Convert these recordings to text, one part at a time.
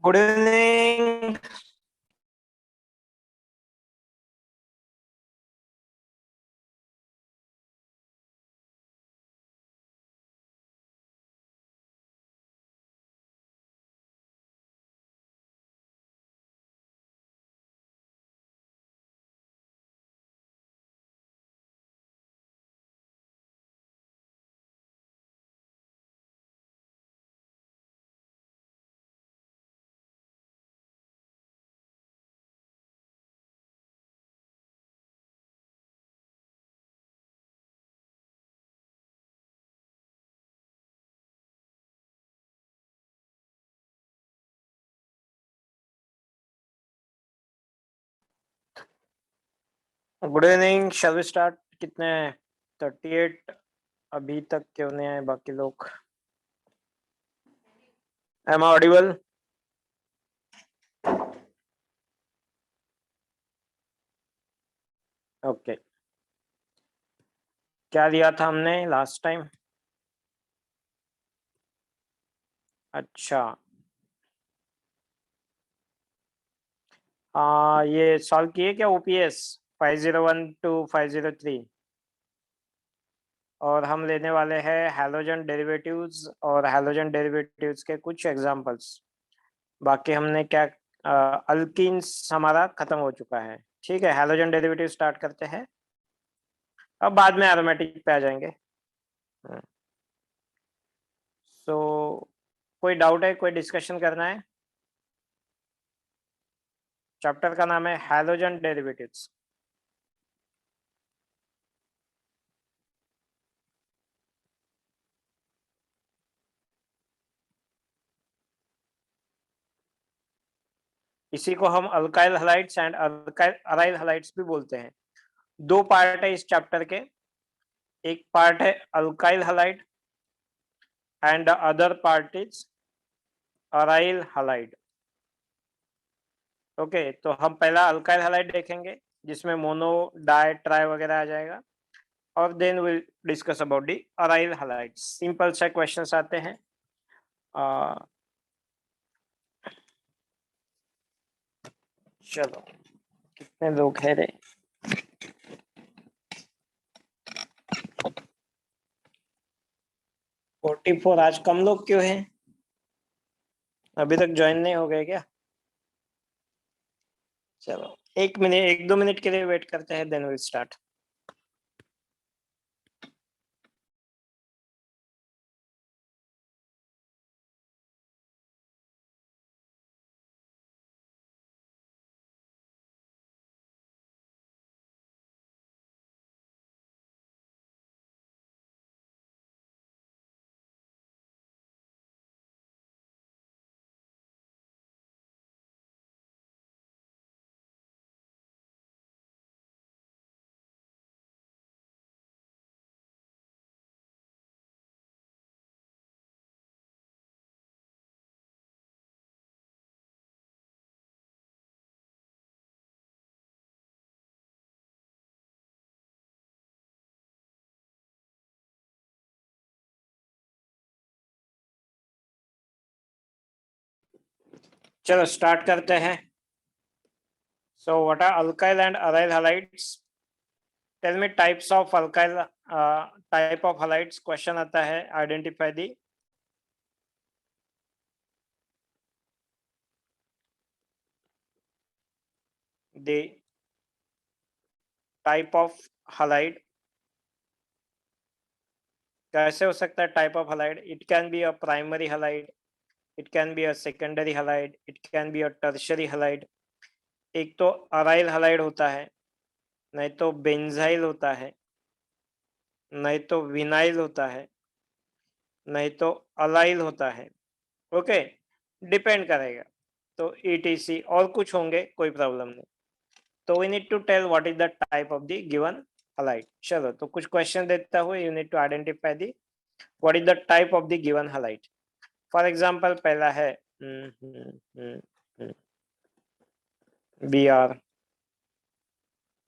Good evening. Good evening, shall we start. कितने 38 अभी तक क्यों नहीं आए बाकी लोग? Am I audible? ओके। क्या लिया था हमने लास्ट टाइम? अच्छा, ये सॉल्व किए क्या ओपीएस 501 टू 503? और हम लेने वाले हैं हैलोजन डेरिवेटिव्स और हैलोजन डेरिवेटिव्स के कुछ एग्जांपल्स। बाकी हमने क्या, अल्कीन्स हमारा खत्म हो चुका है। ठीक है, हैलोजन डेरिवेटिव स्टार्ट करते हैं, अब बाद में एरोमेटिक पे आ जाएंगे। सो कोई डाउट है, कोई डिस्कशन करना है? चैप्टर का नाम है हैलोजन डेरिवेटिव्स। इसी को हम alkyl halides and aryl halides भी बोलते हैं। दो पार्ट है इस चैप्टर के। एक पार्ट है alkyl halide and the other part is aryl halide. Okay, तो हम पहला अल्काइल हलाइड देखेंगे जिसमें मोनो, डाई, ट्राई वगैरह आ जाएगा, और then will discuss about the aryl halides. Simple से क्वेश्चंस आते हैं। चलो, कितने लोग हैं रे? 44। आज कम लोग क्यों हैं? अभी तक ज्वाइन नहीं हो गए क्या? चलो, 1 मिनट, 1-2 मिनट के लिए वेट करते हैं, देन विल स्टार्ट। चलो स्टार्ट करते हैं। So what are alkyl and aryl halides? Tell me types of alkyl, type of halides. Question आता है, identify the the type of halide. कैसे हो सकता है type of halide? It can be a primary halide, it can be a secondary halide, it can be a tertiary halide. एक तो aryl halide होता है, नहीं तो बेंजाइल होता है, नहीं तो विनाइल होता है, नहीं तो अलाइल होता है। ओके, डिपेंड करेगा। तो ईटीसी और कुछ होंगे, कोई प्रॉब्लम नहीं। तो we need to tell what is the type of the given halide. चलो, तो कुछ क्वेश्चन देता हुए you need to identify the what is the type of the given halide. For example पहला है B R,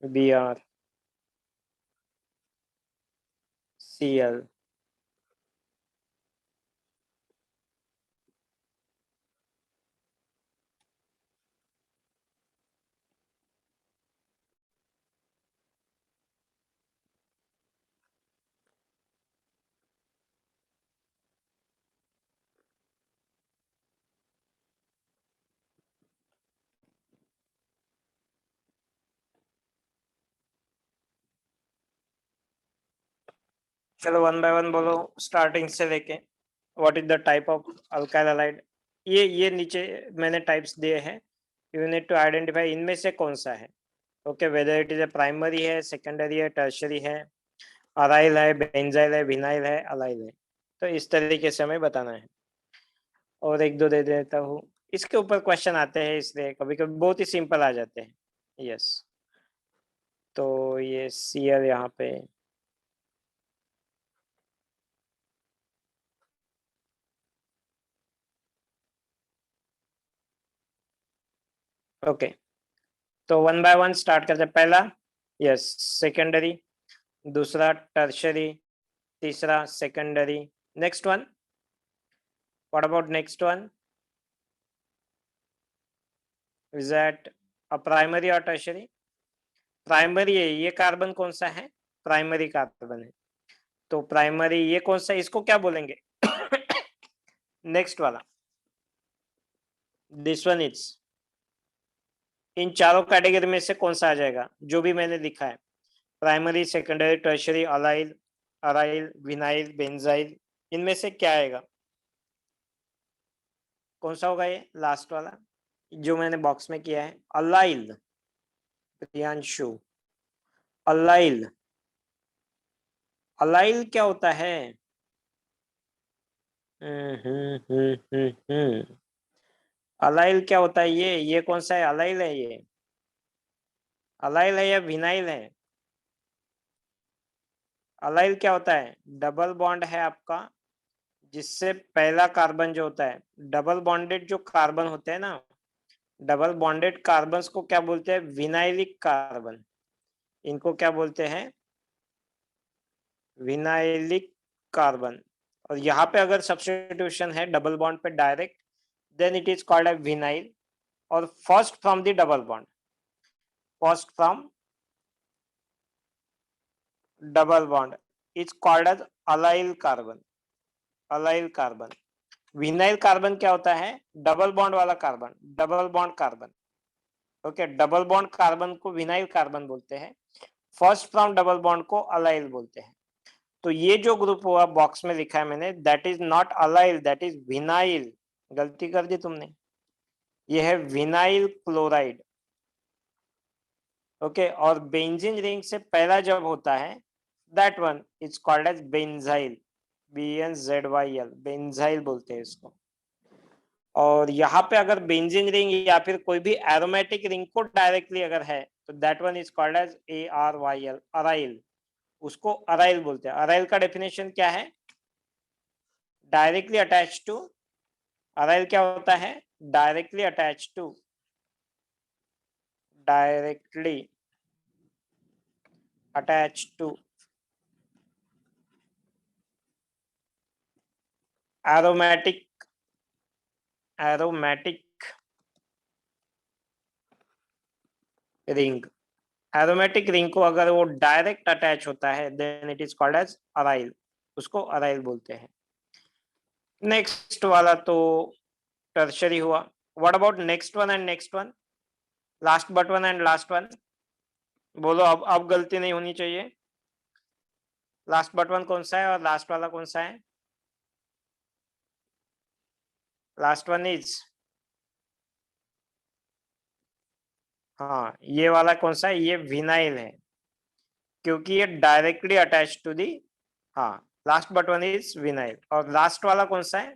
B R, C L, चलो one by one बोलो starting से लेके। What is the type of alkyl halide. ये नीचे मैंने types दिए हैं, यू नीड टू आइडेंटिफाई इनमें से कौन सा है। Okay, whether it is a primary है, सेकेंडरी है, टर्शरी है, अराइल है, बेंजाइल है, विनाइल है, अलाइल है। तो इस तरीके से हमें बताना है। और एक दो दे देता हूँ, इसके ऊपर क्वेश्चन आते हैं इसलिए कभी कभी बहुत ही सिंपल आ जाते हैं। यस, तो ये Cl यहाँ पे ओके। तो वन बाय वन स्टार्ट करते हैं। पहला यस सेकेंडरी, दूसरा टर्शरी, तीसरा secondary. Next one, what about next one, is that a primary और टर्शरी। प्राइमरी है, ये कार्बन कौन सा है, प्राइमरी कार्बन है। तो प्राइमरी ये कौन सा है, इसको क्या बोलेंगे नेक्स्ट वाला, दिस वन इज। इन चारों कैटेगरी में से कौन सा आ जाएगा, जो भी मैंने लिखा है, primary, secondary, tertiary, allyl, aryl, vinyl, benzyl, इनमें से क्या आएगा, कौन सा होगा ये लास्ट वाला जो मैंने बॉक्स में किया है, अलाइल। प्रियांशु, अलाइल, अलाइल क्या होता है। अलाइल क्या होता है, ये कौन सा है, अलाइल है ये, अलाइल है या विनाइल है। अलाइल क्या होता है, डबल बॉन्ड है आपका, जिससे पहला कार्बन जो होता है, डबल बॉन्डेड जो कार्बन होते हैं ना, डबल बॉन्डेड कार्बन को क्या बोलते हैं, विनाइलिक कार्बन। इनको क्या बोलते हैं, विनाइलिक कार्बन। और यहाँ पे अगर सब्स्टिट्यूशन है डबल बॉन्ड पे direct, then it is called a vinyl. और first from the double bond, first from double bond is called as allyl carbon, allyl carbon. Vinyl carbon क्या होता है, डबल बॉन्ड वाला carbon, double bond carbon. Okay, double bond carbon को vinyl carbon बोलते हैं, first from double bond को allyl बोलते हैं। तो ये जो ग्रुप हुआ बॉक्स में लिखा है मैंने, that is not allyl, that is vinyl. गलती कर दी तुमने, ये है विनाइल क्लोराइड। ओके, और बेंजीन रिंग से पहला जब होता है, that one is called as benzyl, BNZYL, benzyl बोलते हैं इसको। और यहाँ पे अगर बेंजीन रिंग या फिर कोई भी एरोमेटिक रिंग को डायरेक्टली अगर है, तो that one is called as ARYL, aryl. उसको अराइल बोलते हैं। अराइल का डेफिनेशन क्या है, डायरेक्टली अटैच टू। अराइल क्या होता है, directly attach to, directly attach to aromatic, aromatic ring. Aromatic ring को अगर वो डायरेक्ट अटैच होता है, then it is called as aryl, उसको अराइल बोलते हैं। नेक्स्ट वाला तो टर्शरी हुआ। What about next one and next one, last but one and last one. बोलो, अब गलती नहीं होनी चाहिए। लास्ट बट वन कौन सा है और लास्ट वाला कौन सा है, लास्ट वन इज, हाँ ये वाला कौन सा है, ये विनाइल है, क्योंकि ये डायरेक्टली अटैच टू दी। हाँ, last but one is vinyl. और लास्ट वाला कौन सा है,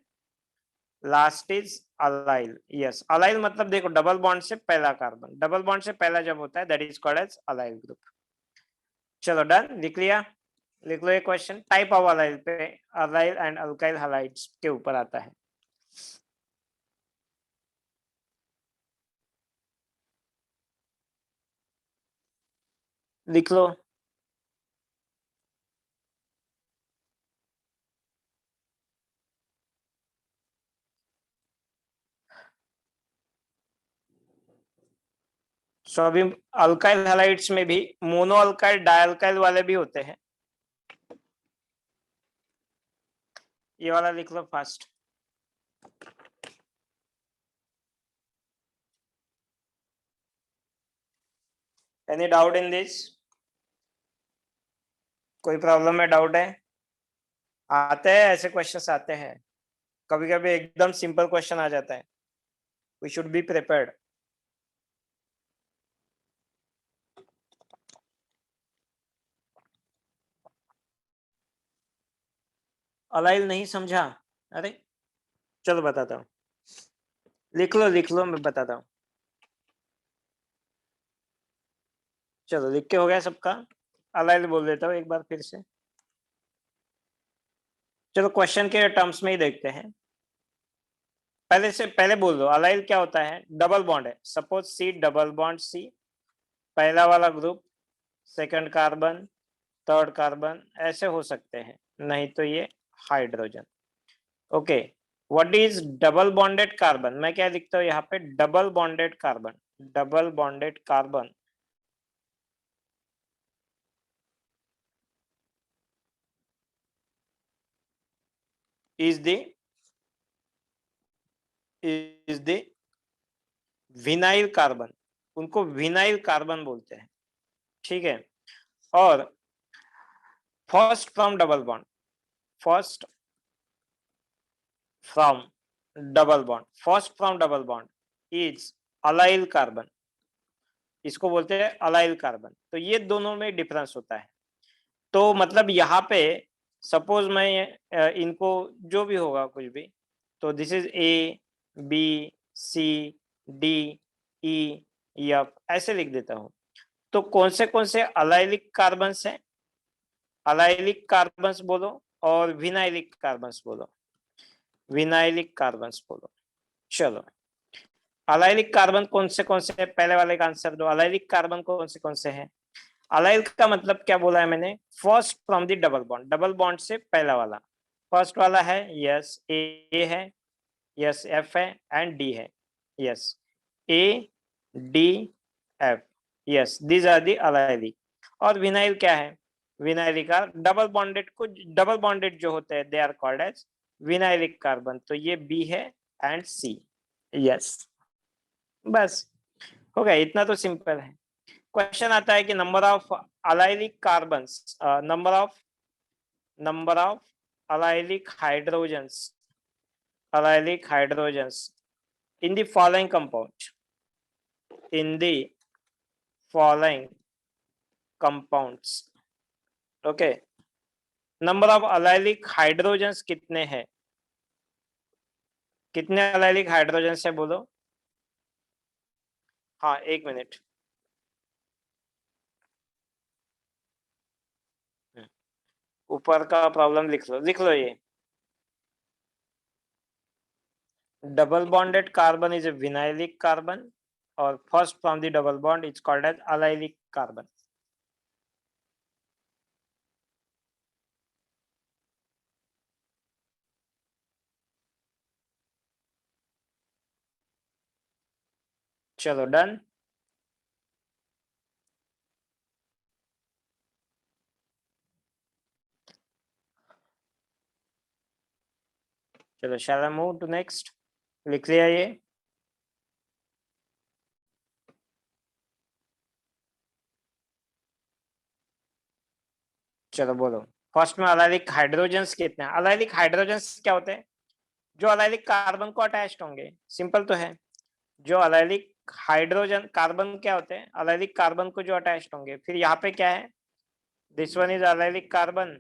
last is allyl. Yes, allyl मतलब देखो डबल बॉन्ड से पहला कार्बन, डबल बॉन्ड से पहला जब होता है, that is called as allyl group. चलो डन, लिख लिया। लिख लो ये क्वेश्चन, टाइप ऑफ अलाइल पे, अलाइल एंड अल्काइल हैलाइड्स के ऊपर आता है। लिख लो। सो अभी अल्काइल हैलाइड्स में भी मोनो अल्काइल, डायल्काइल वाले भी होते हैं। ये वाला लिख लो first. Any doubt in this, कोई प्रॉब्लम है, डाउट है। आते हैं ऐसे क्वेश्चंस आते हैं, कभी कभी एकदम सिंपल क्वेश्चन आ जाता है, we should be prepared. Allyl नहीं समझा? अरे चलो बताता हूँ, लिख लो मैं बताता हूँ। चलो लिख के हो गया सबका, अलाइल बोल देता हूँ एक बार फिर से। चलो क्वेश्चन के टर्म्स में ही देखते हैं। पहले बोल दो, अलाइल क्या होता है? डबल बॉन्ड है, suppose C double bond C, पहला वाला group, second carbon, third carbon, ऐसे हो सकते हैं, नहीं तो ये hydrogen. Okay, what is double bonded carbon? मैं क्या लिखता हूँ यहाँ पे? Double bonded carbon, double bonded carbon is the vinyl carbon, उनको विनाइल कार्बन बोलते हैं, ठीक है। और first from double bond, first from double bond, first from double bond is allyl carbon, इसको बोलते हैं अलाइल कार्बन। तो ये दोनों में डिफरेंस होता है। तो मतलब यहाँ पे सपोज मैं इनको जो भी होगा कुछ भी, तो this is A B C D E F ऐसे लिख देता हूँ। तो कौन से अलाइलिक कार्बन्स हैं? अलाइलिक कार्बन्स बोलो और विनाइलिक कार्बन्स बोलो, विनाइलिक कार्बन्स बोलो। चलो अलाइलिक कार्बन कौन से है? पहले वाले का आंसर दो, अलाइलिक कार्बन कौन से हैं? अलाइल का मतलब क्या बोला है मैंने? First from the double bond, double bond से पहला वाला, फर्स्ट वाला है, यस ए है, यस एफ है एंड डी है, yes A D F, yes these are the allylic. और विनाइल क्या है? विनाइलिक का डबल बॉन्डेड को, डबल बॉन्डेड जो होते हैं they are called as vinylic carbon. तो ये बी है एंड सी, यस बस हो गया, इतना तो सिंपल है। क्वेश्चन आता है कि number of allylic carbons, number of allylic hydrogens in the following compound, in the following compounds, okay, number of allylic hydrogens कितने हैं? कितने अलाइलिक हाइड्रोजन्स है बोलो? हाँ एक मिनट, ऊपर का प्रॉब्लम लिख लो ये। Double bonded carbon is a vinylic carbon और first from the double bond is called as allylic carbon. चलो डन। चलो shall I move to next, लिख लिया ये? चलो बोलो, फर्स्ट में अलाइलिक हाइड्रोजन्स कितने हैं? अलाइलिक हाइड्रोजन्स क्या होते हैं? जो अलाइलिक कार्बन को अटैच्ड होंगे, सिंपल तो है। जो अलाइलिक हाइड्रोजन कार्बन क्या होते हैं? अलाइलिक कार्बन को जो अटैच्ड होंगे। फिर यहाँ पे क्या है? This one is allylic carbon,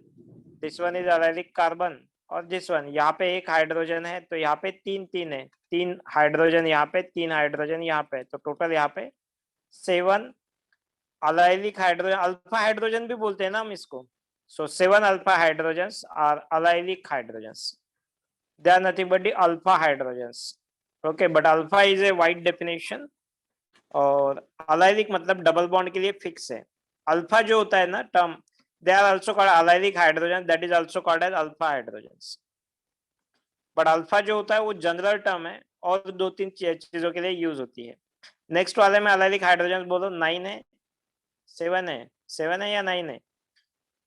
this one is allylic carbon और दिस वन, यहाँ पे एक हाइड्रोजन है तो यहाँ पे तीन तीन है, तीन हाइड्रोजन यहाँ पे, तीन हाइड्रोजन यहाँ पे, तो टोटल यहाँ पे 7 अलाइलिक हाइड्रोजन, अल्फा हाइड्रोजन भी बोलते हैं ना हम इसको। So 7 alpha hydrogens are allylic hydrogens, they are nothing but the alpha hydrogens. Okay, but alpha is a wide definition और अलाइलिक मतलब डबल बॉन्ड के लिए फिक्स है। अल्फा जो होता है ना term, they are also called allylic hydrogen, that is also called as alpha hydrogens. But alpha जो होता है वो जनरल टर्म है और दो तीन चीजों के लिए यूज होती है। नेक्स्ट वाले में अलाइलिक हाइड्रोजन बोलो, 9 है, 7 है, 7 है या 9 है?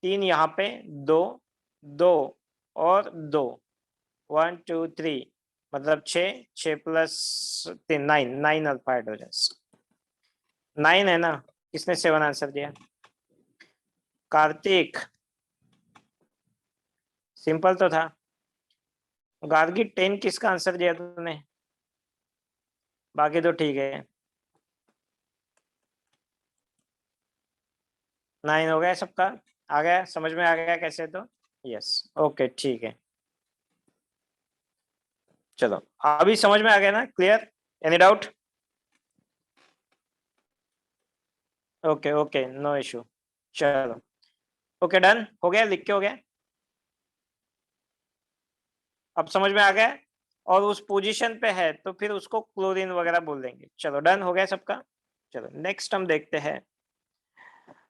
तीन यहाँ पे, दो, दो और दो, 1 2 3, मतलब 6 प्लस 3, 9 अल्फा हाइड्रोजन। 9 है ना? किसने 7 आंसर दिया? कार्तिक सिंपल तो था। गार्गी 10 किसका आंसर दिया तूने? बाकी तो ठीक है। 9 हो गया सबका? आ गया, समझ में आ गया कैसे? तो यस, ओके ठीक है। चलो अभी समझ में आ गया ना? Clear? Any doubt? Okay okay, no issue. चलो ओके, डन हो गया, लिख के हो गया। अब समझ में आ गया। और उस पोजीशन पे है तो फिर उसको क्लोरीन वगैरह बोल देंगे। चलो डन हो गया सबका। चलो नेक्स्ट हम देखते हैं।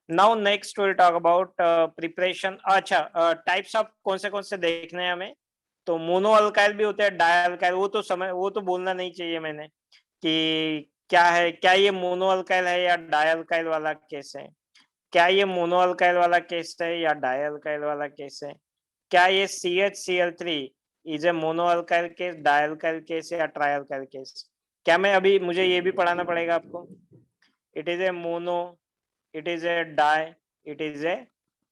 Now next will talk about preparation. अच्छा, टाइप्स ऑफ कौन से देखने हैं हमें? तो मोनो अल्काइल भी होते हैं, डाई अल्काइल। वो तो बोलना नहीं चाहिए मैंने कि क्या है, क्या ये मोनो अल्काइल है या डाई अल्काइल वाला केस है? क्या ये मोनो अल्काइल वाला केस है या डाई अल्काइल वाला केस है? क्या ये CHCl3 is a mono alkyl case, di alkyl case या ट्राई अल्काइल केस? क्या मैं अभी मुझे ये भी पढ़ाना पड़ेगा आपको? It is a mono, it is a di, it is a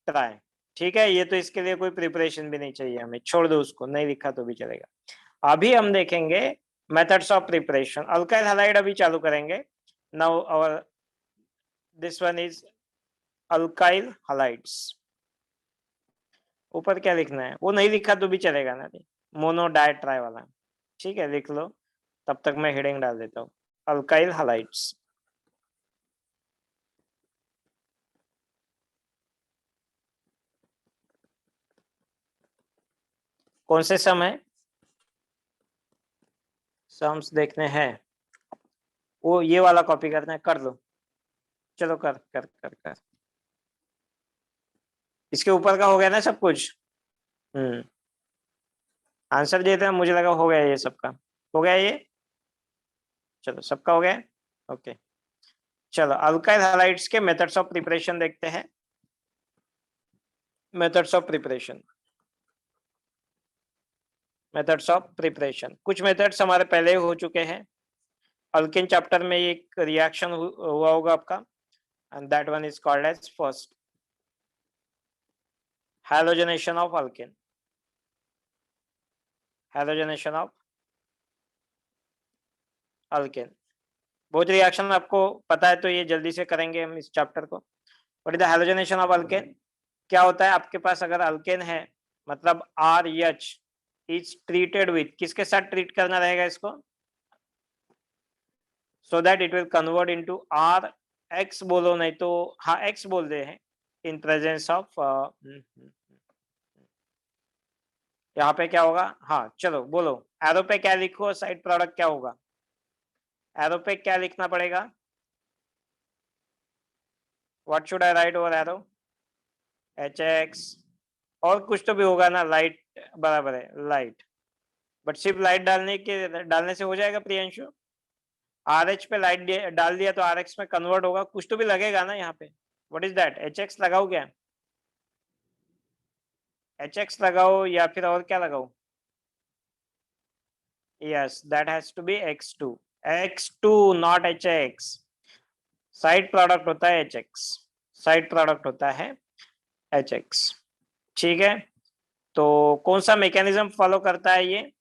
tri. ठीक है, ये तो इसके लिए कोई प्रिपरेशन भी नहीं चाहिए हमें, छोड़ दो उसको, नहीं लिखा तो भी चलेगा। अभी हम देखेंगे methods of preparation. Alkyl halide अभी चालू करेंगे। नाउ और this one is alkyl halides. ऊपर क्या लिखना है वो नहीं लिखा तो भी चलेगा ना? मोनो डाई ट्राई वाला। ठीक है, लिख लो। तब तक मैं हेडिंग डाल देता हूँ, अल्काइल हैलाइड्स। कौन से सम है? सम्स देखने हैं? वो ये वाला कॉपी करना है, कर लो। चलो कर कर कर कर। इसके ऊपर का हो गया ना सब कुछ? आंसर देते हैं, मुझे लगा हो गया ये सबका। हो गया ये? चलो सबका हो गया। ओके, चलो अल्काइल हैलाइड्स के मेथड्स ऑफ प्रिपरेशन देखते हैं। Methods of preparation, methods of preparation. कुछ मेथड्स हमारे पहले हो चुके हैं। अल्केन चैप्टर में एक रिएक्शन हुआ होगा आपका, and that one is called as first halogenation of alkane. Halogenation of alkane, बहुत रिएक्शन आपको पता है तो ये जल्दी से करेंगे हम इस चैप्टर को। What is the halogenation of alkane? क्या होता है आपके पास अगर अल्केन है, मतलब RH इज ट्रीटेड विथ, किसके साथ ट्रीट करना रहेगा इसको? So that it will convert into RH बोलो, नहीं तो हाँ X बोल दे हैं, इन प्रेजेंस ऑफ यहाँ पे क्या होगा? हाँ चलो बोलो, एरो पे क्या लिखो, साइड प्रोडक्ट क्या होगा? एरो पे क्या लिखना पड़ेगा? What should I right over arrow? HX। और कुछ तो भी होगा ना, लाइट बराबर है, लाइट। बट सिर्फ लाइट डालने से हो जाएगा प्रियंशु? RH पे लाइट डाल दिया तो RX में कन्वर्ट होगा, कुछ तो भी लगेगा ना यहाँ पे। What is that? HX लगाओ क्या? HX लगाओ या फिर और क्या लगाओ? Yes, that has to be X2। X2 not HX। Side product होता है HX, साइड प्रोडक्ट होता है HX। ठीक है, तो कौन सा मैकेनिज्म फॉलो करता है ये?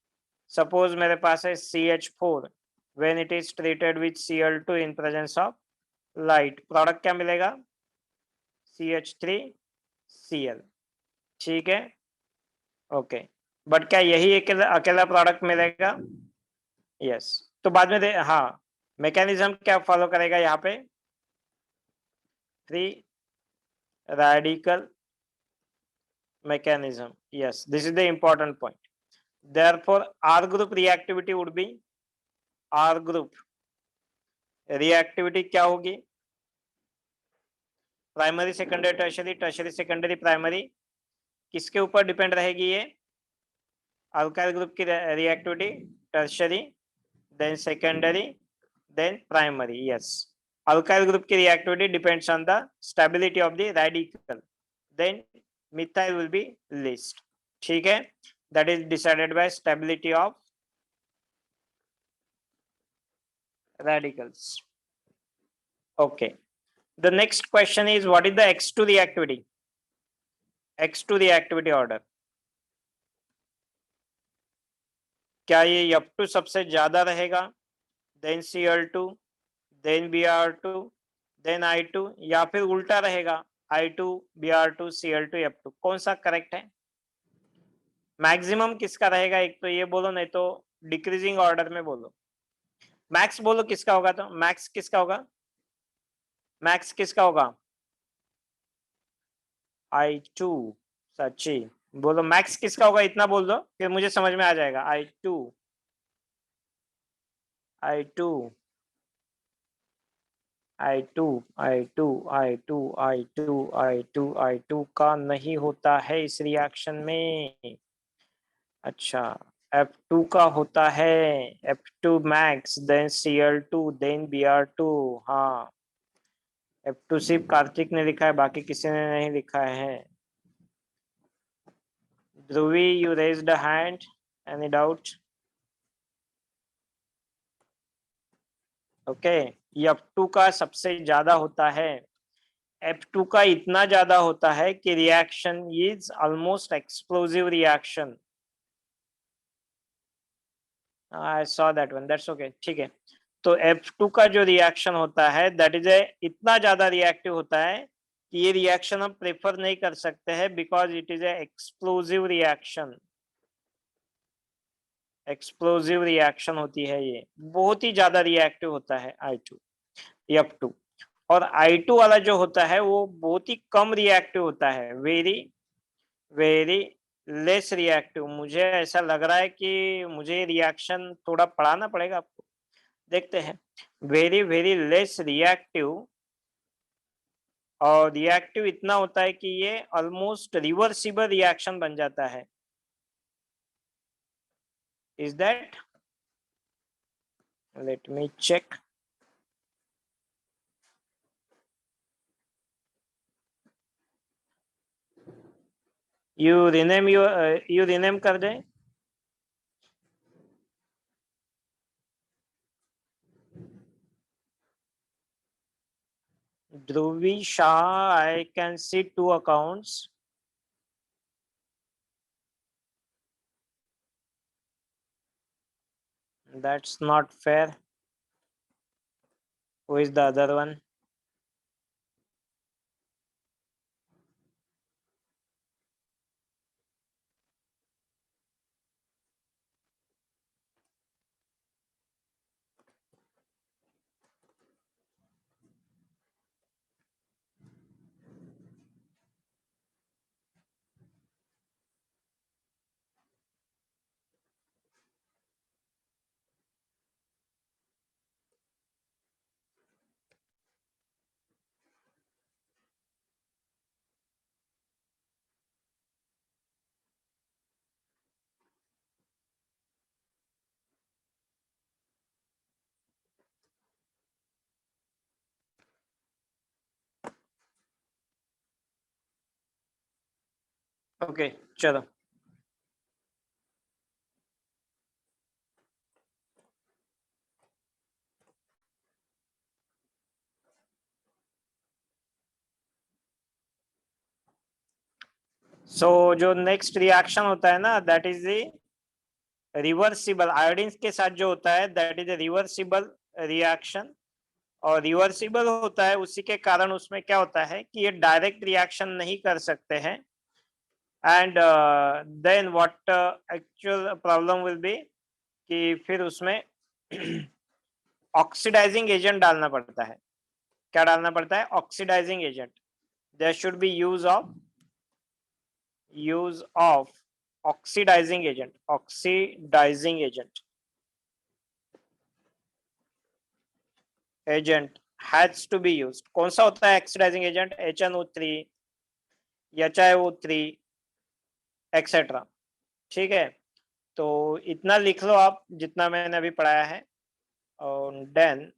सपोज मेरे पास है CH4, when it is treated with Cl2 in presence of light, product क्या मिलेगा? CH3Cl। ठीक है, ओके। बट क्या यही अकेला प्रोडक्ट मिलेगा? यस। तो बाद में हाँ, मैकेनिज्म क्या फॉलो करेगा यहाँ पे? 3 radical mechanism. Yes, this is the important point. Therefore, R group reactivity would be, R group reactivity क्या होगी? Primary secondary tertiary, tertiary secondary primary, किसके ऊपर डिपेंड रहेगी ये? अल्काइल ग्रुप की reactivity, tertiary, then secondary, then primary. Yes, alkyl group की reactivity depends on the stability of the radical, then methyl will be least. ठीक है, that is decided by stability of radicals. Okay, the next question is what is the X2 reactivity? X2 reactivity order. क्या ये F2 सबसे ज्यादा रहेगा, then Cl2, than Br2, than I2, या फिर उल्टा रहेगा I2 Br2 Cl2 F2? कौन सा करेक्ट है? मैक्सिमम किसका रहेगा, एक तो ये बोलो, नहीं तो डिक्रीजिंग ऑर्डर में बोलो। मैक्स बोलो किसका होगा, तो मैक्स किसका होगा, मैक्स किसका होगा? I2। सच्ची बोलो मैक्स किसका होगा, इतना बोल दो फिर मुझे समझ में आ जाएगा। I2, I2, I2, I2, I2, I2, I2, I2 का नहीं होता है इस रिएक्शन में। अच्छा, F2 का होता है, F2 max, then Cl2, than Br2। हाँ, F2 सिर्फ कार्तिक ने लिखा है, बाकी किसी ने नहीं लिखा है। Dhruvi, you raised a hand, any doubt? Okay, F2 का सबसे ज्यादा होता है, F2 का इतना ज्यादा होता है कि reaction is almost explosive reaction. I saw that one, that's okay, ठीक है। तो F2 का जो रिएक्शन होता है दैट इज ए इतना ज्यादा रिएक्टिव होता है कि ये रिएक्शन हम प्रेफर नहीं कर सकते हैं, because it is A explosive reaction. Explosive reaction होती है ये, बहुत ही ज्यादा रिएक्टिव होता है I2, F2। और I2 वाला जो होता है वो बहुत ही कम रिएक्टिव होता है, वेरी वेरी लेस रिएक्टिव। मुझे ऐसा लग रहा है कि मुझे रिएक्शन थोड़ा पढ़ाना पड़ेगा आपको, देखते हैं। वेरी वेरी लेस रिएक्टिव, और रिएक्टिव इतना होता है कि ये ऑलमोस्ट रिवर्सिबल रिएक्शन बन जाता है। Is that, let me check. You rename कर दे। Dhruvi Shah, I can see 2 accounts. That's not fair. Who is the other one? Okay, चलो। So जो नेक्स्ट रिएक्शन होता है ना, that is the reversible. Iodine के साथ जो होता है that is A reversible reaction. और रिवर्सिबल होता है, उसी के कारण उसमें क्या होता है कि ये डायरेक्ट रिएक्शन नहीं कर सकते हैं। And then what actual problem will be कि फिर उसमें ऑक्सीडाइजिंग एजेंट डालना पड़ता है। क्या डालना पड़ता है? Oxidising agent. There should be use of oxidising agent, oxidising agent has to be used. कौन सा होता है oxidising agent? HNO3, HiO3, etcetera. ठीक है, तो इतना लिख लो आप जितना मैंने अभी पढ़ाया है। और then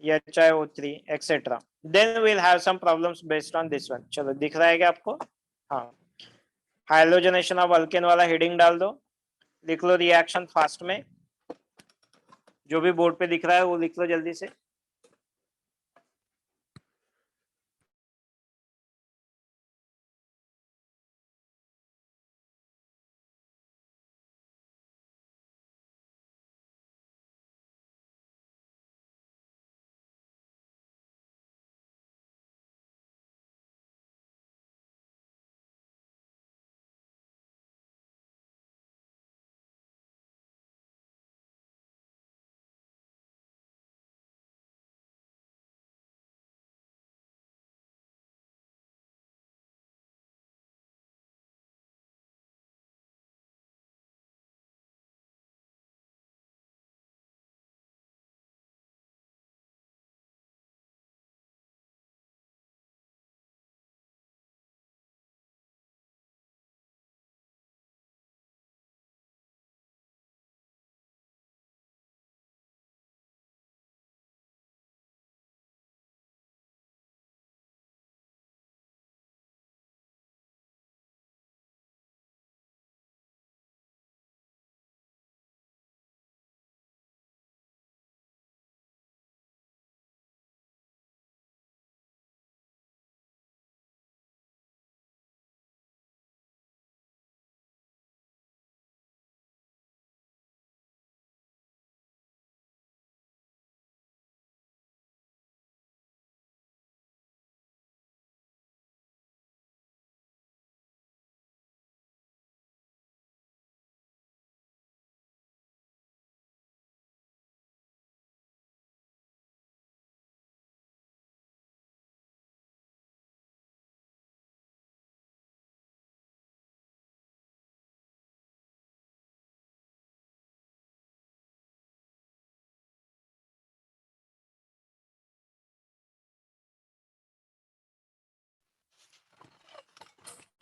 HiO3 etcetera, then we'll have some problems based on this one। चलो, दिख रहा है क्या आपको? हाँ, हाइलोजनेशन ऑफ अल्केन वाला हेडिंग डाल दो, लिख लो रिएक्शन फास्ट में। जो भी बोर्ड पे दिख रहा है वो लिख लो जल्दी से।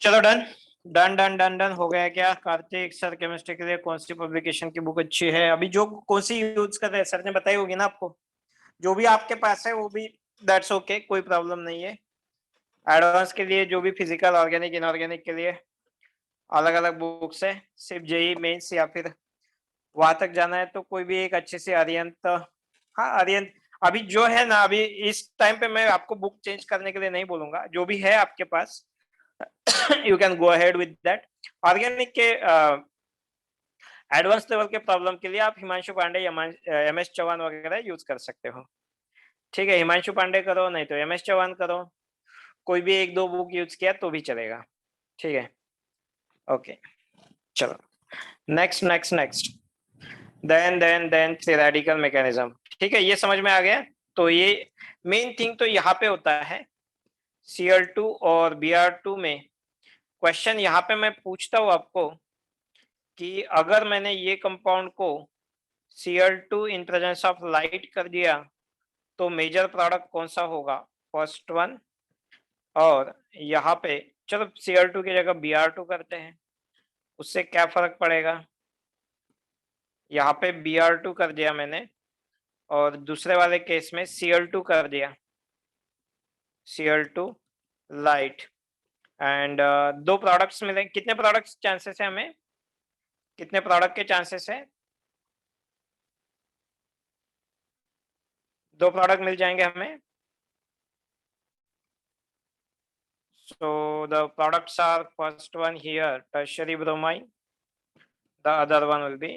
चलो done done done done done हो गया क्या? कार्तिक सर केमिस्ट्री के लिए कौन सी पब्लिकेशन की बुक अच्छी है? अभी जो कौन सी यूज कर रहे हैं सर ने बताई होगी ना आपको, जो भी आपके पास है वो भी दैट्स ओके, कोई प्रॉब्लम नहीं है। एडवांस के लिए जो भी फिजिकल ऑर्गेनिक इनऑर्गेनिक के लिए अलग अलग बुक्स है, सिर्फ जेई मेंस या फिर वहां तक जाना है तो कोई भी एक अच्छे से अरियंत, हाँ अरियंत अभी जो है ना, अभी इस टाइम पे मैं आपको बुक चेंज करने के लिए नहीं बोलूंगा, जो भी है आपके पास you can go ahead with that. Organic के एडवांस लेवल के प्रॉब्लम के लिए आप हिमांशु पांडे या एम एस चौहान वगैरह यूज कर सकते हो। ठीक है, हिमांशु पांडे करो, नहीं तो एम एस चौहान करो, कोई भी एक दो बुक यूज किया तो भी चलेगा। ठीक है, ओके चलो next next next. Then theoretical mechanism. ठीक है, ये समझ में आ गया। तो ये मेन थिंग तो यहाँ पे होता है Cl2 और Br2 में। क्वेश्चन यहाँ पे मैं पूछता हूँ आपको कि अगर मैंने ये कंपाउंड को Cl2 in presence of light कर दिया तो मेजर प्रोडक्ट कौन सा होगा? First one. और यहाँ पे चलो Cl2 की जगह Br2 करते हैं, उससे क्या फर्क पड़ेगा? यहाँ पे Br2 कर दिया मैंने और दूसरे वाले केस में Cl2 कर दिया, Cl2 लाइट। एंड दो प्रोडक्ट्स मिले, कितने प्रोडक्ट्स चांसेस है हमें, कितने प्रोडक्ट के चांसेस है? दो प्रोडक्ट मिल जाएंगे हमें। So the products are first one here tertiary bromine, the other one will be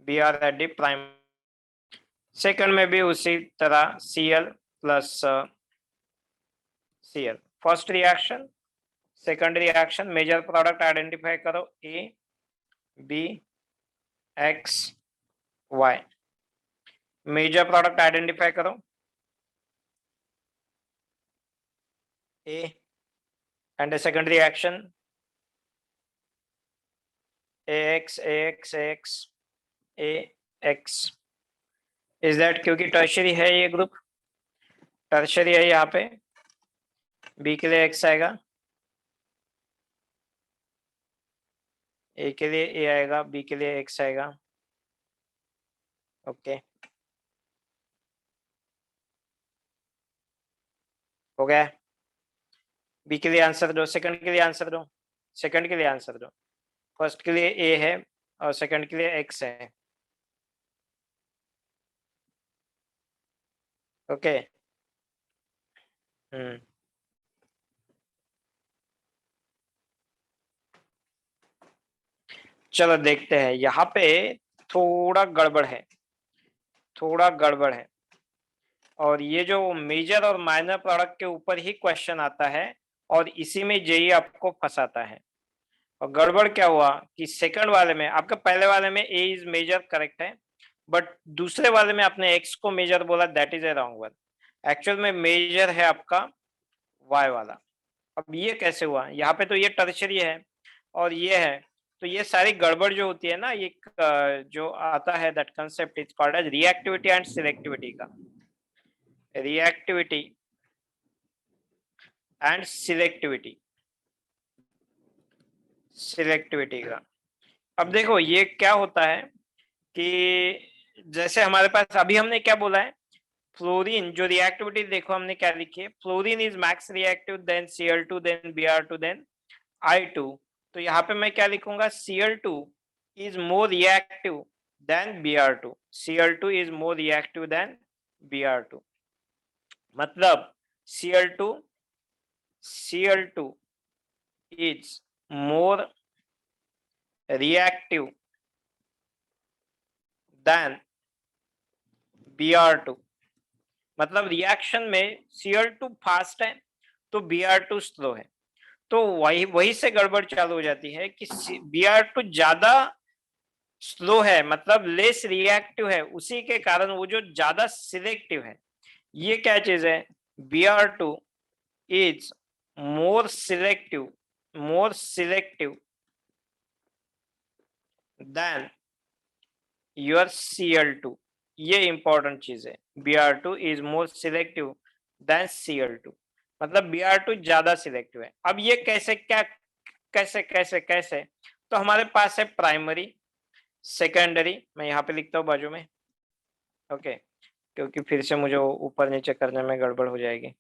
Br at the prime। Second में भी उसी तरह Cl plus Cl। First reaction, second reaction, major product identify करो A B X Y। Major product identify करो A and the second reaction AX AX AX AX। Is that क्योंकि tertiary है ये group, tertiary है यहाँ पे, B के लिए एक्स आएगा, ए के लिए ए आएगा, बी के लिए एक्स आएगा। ओके हो गया। बी के लिए आंसर दो, सेकंड के लिए आंसर दो, सेकंड के लिए आंसर दो। फर्स्ट के लिए ए है और सेकंड के लिए एक्स है। ओके चलो देखते हैं, यहाँ पे थोड़ा गड़बड़ है, थोड़ा गड़बड़ है। और ये जो मेजर और माइनर प्रोडक्ट के ऊपर ही क्वेश्चन आता है और इसी में जेई आपको फंसाता है। और गड़बड़ क्या हुआ कि सेकंड वाले में आपका, पहले वाले में ए इज मेजर करेक्ट है, बट दूसरे वाले में आपने एक्स को मेजर बोला, that is A wrong one. Actual में मेजर है आपका वाई वाला। अब ये कैसे हुआ? यहाँ पे तो ये टर्शरी है और ये है, तो ये सारी गड़बड़ जो होती है ना, ये जो आता है that concept is called as reactivity and selectivity का, रिएक्टिविटी एंड सिलेक्टिविटी, सिलेक्टिविटी का। अब देखो ये क्या होता है कि जैसे हमारे पास अभी हमने क्या बोला है, फ्लोरीन जो रिएक्टिविटी देखो हमने क्या लिखी है, fluorine is max reactive than Cl2 than Br2 than I2। तो यहाँ पे मैं क्या लिखूंगा, Cl2 is more reactive than Br2, Cl2 is more reactive than Br2। मतलब Cl2 is more reactive than Br2। मतलब रिएक्शन में Cl2 फास्ट है तो Br2 स्लो है। तो वही से गड़बड़ चालू हो जाती है कि Br2 ज्यादा स्लो है, मतलब लेस रिएक्टिव है, उसी के कारण वो जो ज्यादा सिलेक्टिव है। ये क्या चीज है, Br2 is more selective than your Cl2। ये इंपॉर्टेंट चीज है, Br2 is more selective then Cl2। मतलब Br2 ज्यादा सिलेक्टिव है। अब ये कैसे, क्या कैसे कैसे कैसे, तो हमारे पास है प्राइमरी, सेकेंडरी, मैं यहाँ पे लिखता हूँ बाजू में, ओके, क्योंकि फिर से मुझे ऊपर नीचे करने में गड़बड़ हो जाएगी।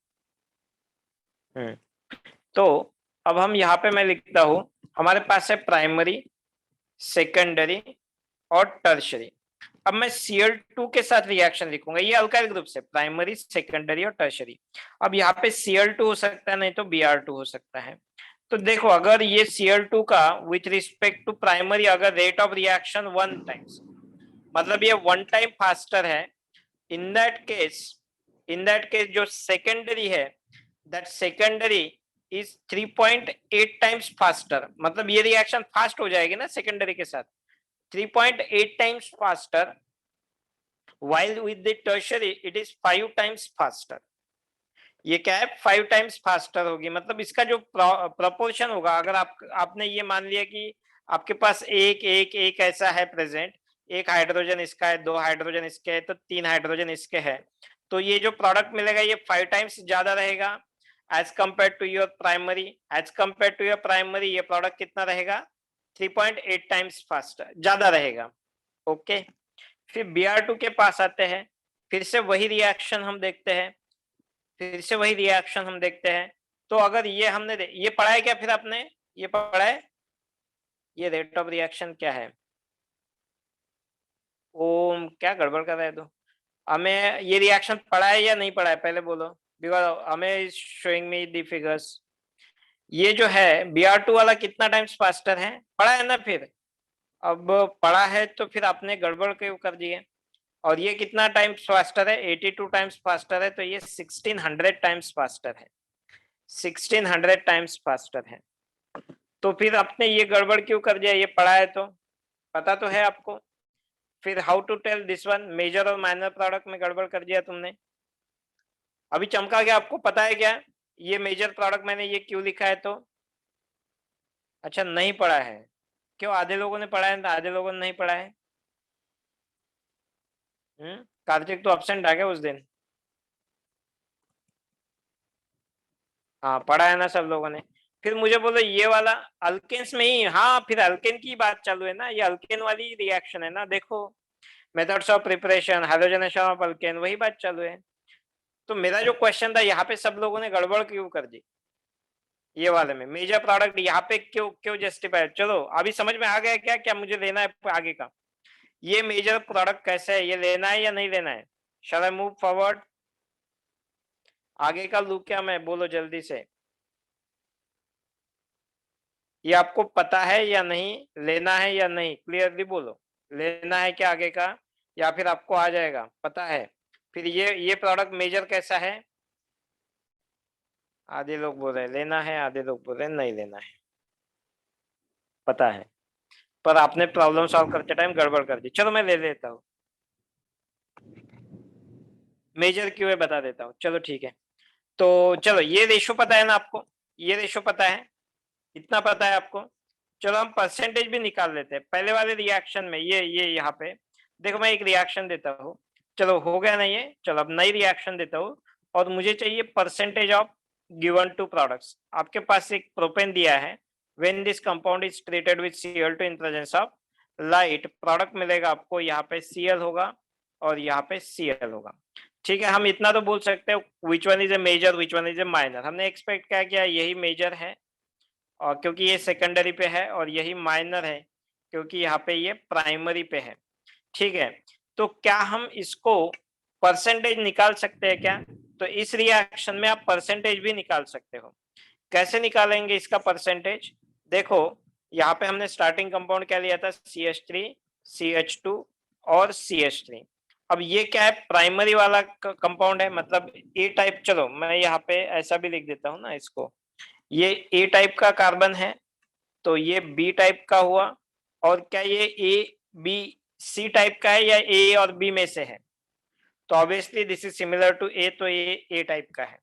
तो अब हम यहाँ पे मैं लिखता हूँ, हमारे पास है प्राइमरी, सेकेंडरी और टर्शरी। अब मैं Cl2 के साथ रिएक्शन लिखूंगा, ये अल्काइल ग्रुप से, प्राइमरी, सेकेंडरी और टर्शरी। अब यहाँ पे Cl2 हो सकता है, नहीं तो Br2 हो सकता है। तो देखो, अगर ये Cl2 का विथ रिस्पेक्ट टू प्राइमरी अगर रेट ऑफ रिएक्शन 1 टाइम्स, मतलब ये 1 टाइम फास्टर है, इन दैट केस जो सेकेंडरी है, that secondary is 3.8 times faster, मतलब ये रिएक्शन फास्ट हो जाएगी ना सेकेंडरी के साथ, 3.8 times faster, while with the tertiary it is 5 times faster। ये क्या है, 5 टाइम्स फास्टर होगी। मतलब इसका जो प्रपोर्शन होगा, अगर आपने ये मान लिया कि आपके पास एक एक एक ऐसा है प्रेजेंट, एक हाइड्रोजन इसका है, 2 हाइड्रोजन इसके है, तो 3 हाइड्रोजन इसके है, तो ये जो प्रोडक्ट मिलेगा ये 5 टाइम्स ज्यादा रहेगा as compare to your primary. As compare to your primary ये प्रोडक्ट कितना रहेगा, 3.8 टाइम्स फास्टर, ज्यादा रहेगा। ओके, फिर Br2 के पास आते हैं, फिर से वही रिएक्शन हम देखते हैं, तो अगर ये हमने ये पढ़ा है क्या, फिर आपने ये पढ़ा है, ये रेट ऑफ रिएक्शन क्या है, ओम क्या गड़बड़ कर रहा है, तो हमें ये रिएक्शन पढ़ा है या नहीं पढ़ा है, पहले बोलो, बिकॉज हमें शोइंग मी दी फिगर्स। ये जो है Br2 वाला कितना टाइम्स फास्टर है, पढ़ा है ना फिर, अब पढ़ा है तो फिर आपने गड़बड़ क्यों कर दी है। और ये कितना टाइम्स फास्टर है, 82 टाइम्स फास्टर है, तो ये 1600 टाइम्स फास्टर है, 1600 टाइम्स फास्टर है। तो फिर आपने ये गड़बड़ क्यों कर दिया, ये पढ़ा है तो पता तो है आपको। फिर how to tell this one, major और माइनर प्रोडक्ट में गड़बड़ कर दिया तुमने, अभी चमका गया, आपको पता है क्या ये मेजर प्रोडक्ट मैंने ये क्यों लिखा है, तो अच्छा नहीं पढ़ा है, क्यों, आधे लोगों ने पढ़ा है, आधे लोगों ने नहीं पढ़ा है। कार्तिक तो अब्सेंट आ गया उस दिन, हाँ पढ़ा है ना सब लोगों ने। फिर मुझे बोलो ये वाला अल्केन्स में ही, हाँ फिर अल्केन की बात चालू है ना, ये अल्केन वाली रिएक्शन है ना, देखो methods of preparation, hydrogenation of alkane, वही बात चालू है। तो मेरा जो क्वेश्चन था यहाँ पे सब लोगों ने गड़बड़ क्यों कर दी, ये वाले में मेजर प्रोडक्ट यहाँ पे क्यों क्यों जस्टिफाई, चलो अभी समझ में आ गया क्या क्या मुझे लेना है आगे का, ये मेजर प्रोडक्ट कैसे है, ये लेना है या नहीं लेना है, शैल आई मूव फॉरवर्ड, आगे का लूप क्या, मैं बोलो जल्दी से, ये आपको पता है या नहीं, लेना है या नहीं, क्लियरली बोलो, लेना है क्या आगे का, या फिर आपको आ जाएगा पता है। फिर ये प्रोडक्ट मेजर कैसा है, आधे लोग बोल रहे लेना है, आधे लोग बोल रहे नहीं लेना है, पता है, पर आपने प्रॉब्लम सॉल्व करते टाइम गड़बड़ कर दी। चलो मैं ले लेता हूँ, मेजर क्यों है बता देता हूँ, चलो ठीक है। तो चलो ये रेशो पता है ना आपको, ये रेशो पता है, इतना पता है आपको, चलो हम परसेंटेज भी निकाल लेते हैं पहले वाले रिएक्शन में। ये यहाँ पे देखो, मैं एक रिएक्शन देता हूँ, चलो हो गया ना ये, चलो अब नई रिएक्शन देता हूँ, और मुझे चाहिए percentage of given two products. आपके पास एक प्रोपेन दिया है, when this compound is treated with Cl2 in presence of light, product मिलेगा आपको, यहाँ पे Cl होगा और यहाँ पे Cl होगा। ठीक है, हम इतना तो बोल सकते हैं, which one is a major, which one is a minor. हमने एक्सपेक्ट क्या किया, यही मेजर है और क्योंकि ये सेकेंडरी पे है, और यही माइनर है क्योंकि यहाँ पे ये प्राइमरी पे है। ठीक है, तो क्या हम इसको परसेंटेज निकाल सकते हैं क्या, तो इस रिएक्शन में आप परसेंटेज भी निकाल सकते हो। कैसे निकालेंगे इसका परसेंटेज, देखो यहाँ पे हमने स्टार्टिंग कंपाउंड क्या लिया था, CH3, CH2 और CH3। अब ये क्या है, प्राइमरी वाला कंपाउंड है, मतलब ए टाइप। चलो मैं यहाँ पे ऐसा भी लिख देता हूँ ना इसको, ये ए टाइप का कार्बन है, तो ये बी टाइप का हुआ, और क्या ये ए बी सी टाइप का है या ए और बी में से है, तो obviously this is similar to A, तो ये ए टाइप का है।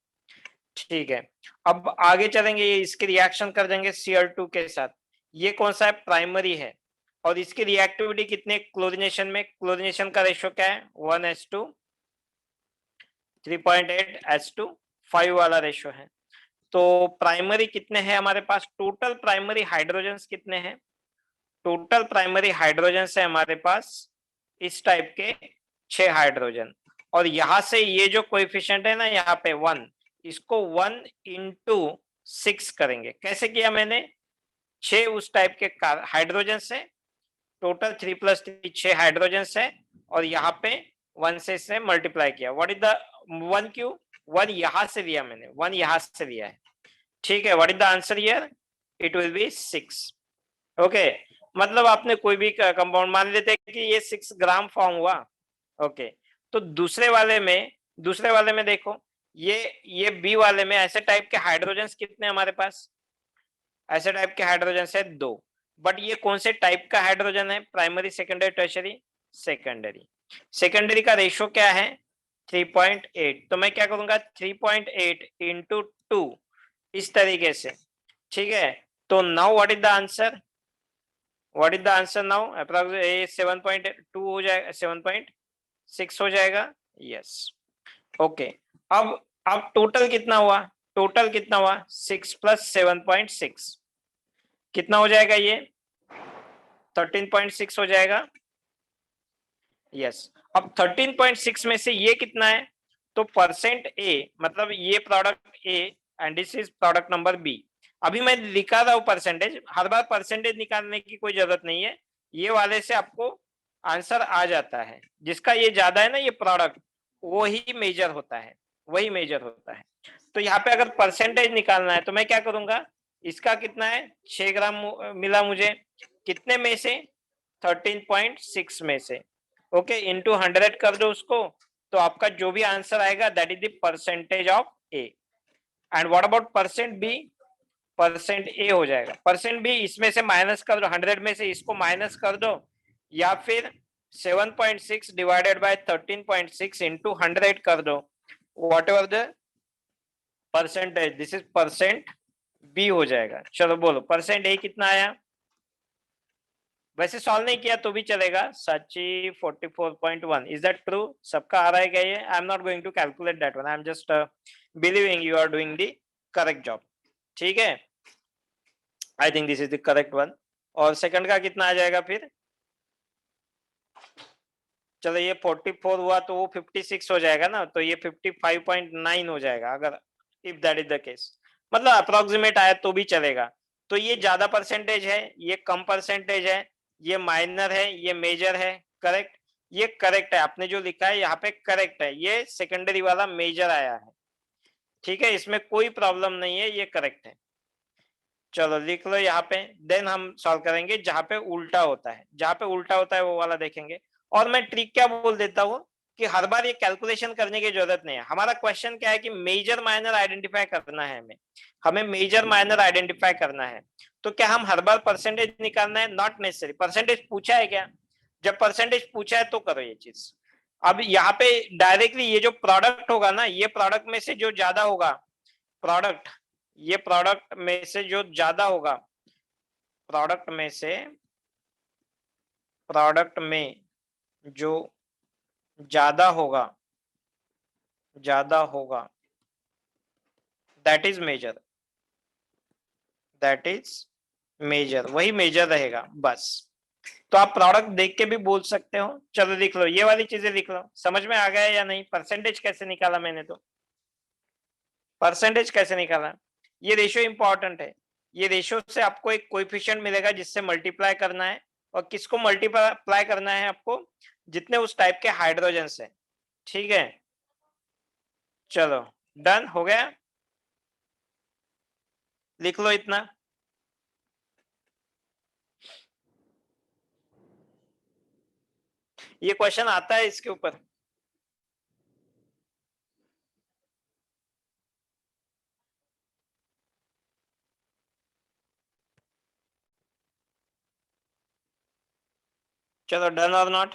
ठीक है, अब आगे चलेंगे, ये इसके रिएक्शन कर देंगे Cl2 के साथ। ये कौन सा है, प्राइमरी है, और इसकी रिएक्टिविटी कितने क्लोरीनेशन में, क्लोरीनेशन का रेशियो क्या है, 1:3.8:5 वाला रेशियो है। तो प्राइमरी कितने हैं हमारे पास, टोटल प्राइमरी हाइड्रोजन्स कितने हैं, टोटल प्राइमरी हाइड्रोजन्स है हमारे पास इस टाइप के 6 हाइड्रोजन। और यहां से ये जो कोएफिशिएंट है ना यहाँ पे 1, इसको 1 इंटू 6 करेंगे। कैसे किया मैंने, 6 उस टाइप के हाइड्रोजन है, टोटल 3 + 3 6 हाइड्रोजन है, और यहाँ पे 1 से मल्टीप्लाई किया। व्हाट इज द 1 क्यू, 1 यहां से लिया मैंने, 1 यहां से लिया है, ठीक है। What is the answer here, it will be 6। Okay, मतलब आपने कोई भी कंपाउंड मान लेते हैं कि ये 6 ग्राम फॉर्म हुआ। ओके, तो दूसरे वाले में देखो, ये बी वाले में ऐसे टाइप के हाइड्रोजन्स कितने हमारे पास, ऐसे टाइप के हाइड्रोजन है 2। बट ये कौन से टाइप का हाइड्रोजन है, primary secondary tertiary, secondary. Secondary का रेशो क्या है 3.8, तो मैं क्या करूंगा 3.8 इंटू 2 इस तरीके से, ठीक है। तो now what is the answer, what is the answer now, approx 7.2 हो जाएगा, 7.6 हो जाएगा, यस। ओके, अब टोटल कितना हुआ, टोटल कितना हुआ 6 + 7.6 कितना हो जाएगा, ये 13.6 हो जाएगा, यस। अब 13.6 में से ये कितना है, तो परसेंट ए, मतलब ये product A and this is product number B. अभी मैं लिखा रहा हूं परसेंटेज, हर बार परसेंटेज निकालने की कोई जरूरत नहीं है, ये वाले से आपको आंसर आ जाता है। जिसका ये ज्यादा है ना ये प्रोडक्ट, वो ही मेजर होता है, वही मेजर होता है। तो यहाँ पे अगर परसेंटेज निकालना है तो मैं क्या करूंगा, इसका कितना है 6 ग्राम मिला मुझे, कितने में से 13.6 में से, ओके, इंटू 100 कर दो उसको, तो आपका जो भी आंसर आएगा that is the percentage of A. And what about percent B, percent A हो जाएगा, परसेंट बी इसमें से माइनस कर दो, 100 में से इसको माइनस कर दो, या फिर 7.6 डिवाइडेड बाय 13.6 इंटू 100 कर दो, whatever the percentage, this is percent B हो जाएगा। चलो बोलो परसेंट ए कितना आया, वैसे सॉल्व नहीं किया तो भी चलेगा, सची 44.1, इज दैट ट्रू, सबका आ रहा है क्या ये, I am not going to calculate that one, I am just believing you are doing the correct job, ठीक है। I think this is the correct one. और सेकंड का कितना आ जाएगा फिर, चलो ये 44 हुआ तो वो 56 हो जाएगा ना, तो ये 55.9 हो जाएगा, अगर if that is the case, मतलब अप्रोक्सीमेट आया तो भी चलेगा। तो ये ज्यादा परसेंटेज है, ये कम परसेंटेज है, ये माइनर है, ये मेजर है, करेक्ट, ये करेक्ट है, आपने जो लिखा है यहाँ पे करेक्ट है, ये सेकेंडरी वाला मेजर आया है, ठीक है, इसमें कोई प्रॉब्लम नहीं है, ये करेक्ट है। चलो लिख लो यहाँ पे, देन हम सॉल्व करेंगे जहां पे उल्टा होता है, जहां पे उल्टा होता है वो वाला देखेंगे। और मैं ट्रिक क्या बोल देता हूँ कि हर बार ये कैलकुलेशन करने की जरूरत नहीं है, हमारा क्वेश्चन क्या है कि मेजर माइनर आइडेंटिफाई करना है, हमें हमें मेजर माइनर आइडेंटिफाई करना है। तो क्या हम हर बार परसेंटेज निकालना है, नॉट नेसेसरी, परसेंटेज पूछा है क्या, जब परसेंटेज पूछा है तो करो ये चीज। अब यहाँ पे डायरेक्टली ये जो प्रोडक्ट होगा ना, ये प्रोडक्ट में से जो ज्यादा होगा, प्रोडक्ट, ये प्रोडक्ट में से जो ज्यादा होगा, प्रोडक्ट में से, प्रोडक्ट में जो ज्यादा होगा, ज्यादा होगा, that is major, that is major, वही मेजर रहेगा बस। तो आप प्रोडक्ट देख के भी बोल सकते हो। चलो लिख लो, ये वाली चीजें लिख लो, समझ में आ गया या नहीं, परसेंटेज कैसे निकाला मैंने, तो परसेंटेज कैसे निकाला, ये रेशियो इंपॉर्टेंट है, ये रेशियो से आपको एक कोएफिशिएंट मिलेगा जिससे मल्टीप्लाई करना है, और किसको मल्टीप्लाई करना है आपको, जितने उस टाइप के हाइड्रोजन है, ठीक है। चलो डन हो गया, लिख लो इतना। ये क्वेश्चन आता है इसके ऊपर, चलो डन और नॉट,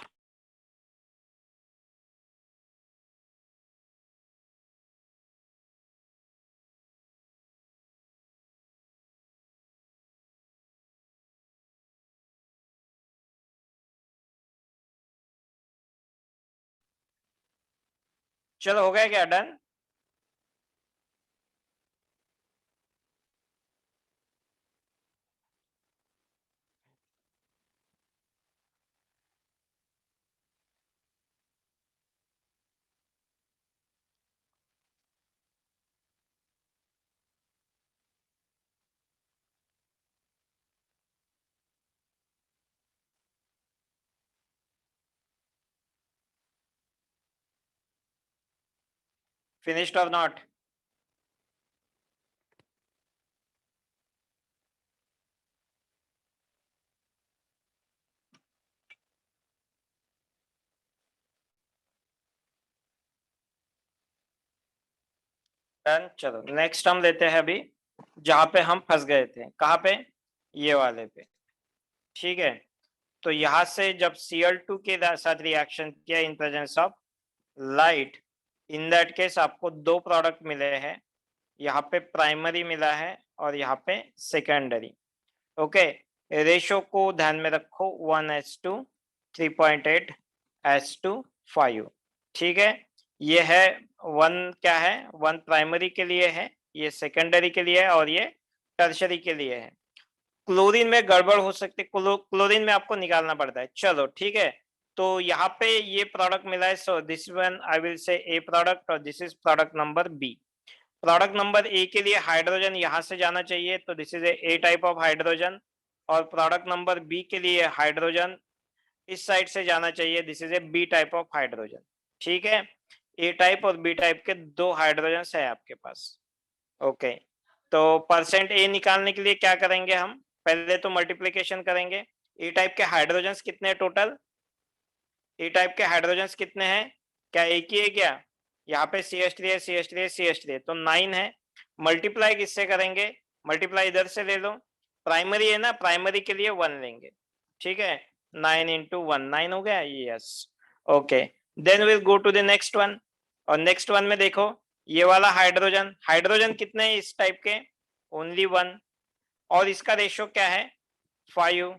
चलो हो गया क्या डन। फिनिश्ड और नॉट? डन। चलो नेक्स्ट हम लेते हैं अभी जहां पे हम फंस गए थे, कहाँ पे? ये वाले पे। ठीक है, तो यहां से जब Cl2 के साथ रिएक्शन किया इन presence of light, in that case आपको दो प्रोडक्ट मिले हैं, यहाँ पे प्राइमरी मिला है और यहाँ पे सेकेंडरी। ओके, रेशो को ध्यान में रखो, 1:3.8 5। ठीक है, ये है 1, क्या है 1 प्राइमरी के लिए है, ये सेकेंडरी के लिए है और ये टर्शरी के लिए है। क्लोरीन में गड़बड़ हो सकती है, क्लोरीन में आपको निकालना पड़ता है। चलो ठीक है, तो यहाँ पे ये प्रोडक्ट मिला है, so this one I will say A product और this is product number B. Product number A के लिए हाइड्रोजन यहाँ से जाना चाहिए, तो this is A type of hydrogen. और प्रोडक्ट नंबर बी के लिए हाइड्रोजन इस साइड से जाना चाहिए, this is A B type of hydrogen. ठीक है, ए टाइप और बी टाइप के दो हाइड्रोजन है आपके पास। ओके, तो परसेंट ए निकालने के लिए क्या करेंगे हम? पहले तो मल्टीप्लिकेशन करेंगे। ए टाइप के हाइड्रोजन कितने हैं टोटल? ए टाइप के हाइड्रोजन कितने हैं? क्या एक ही है क्या? यहाँ पे CH3 है, CH3 है, CH3 है, तो 9 है। मल्टीप्लाई किससे करेंगे? मल्टीप्लाई इधर से ले लो, प्राइमरी है ना, प्राइमरी के लिए 1 लेंगे। ठीक है, 9 into 1 9 हो गया, yes. Okay, then will go to the next one. और नेक्स्ट वन में देखो, ये वाला हाइड्रोजन, हाइड्रोजन कितने हैं इस टाइप के? ओनली 1। और इसका रेशियो क्या है? 5।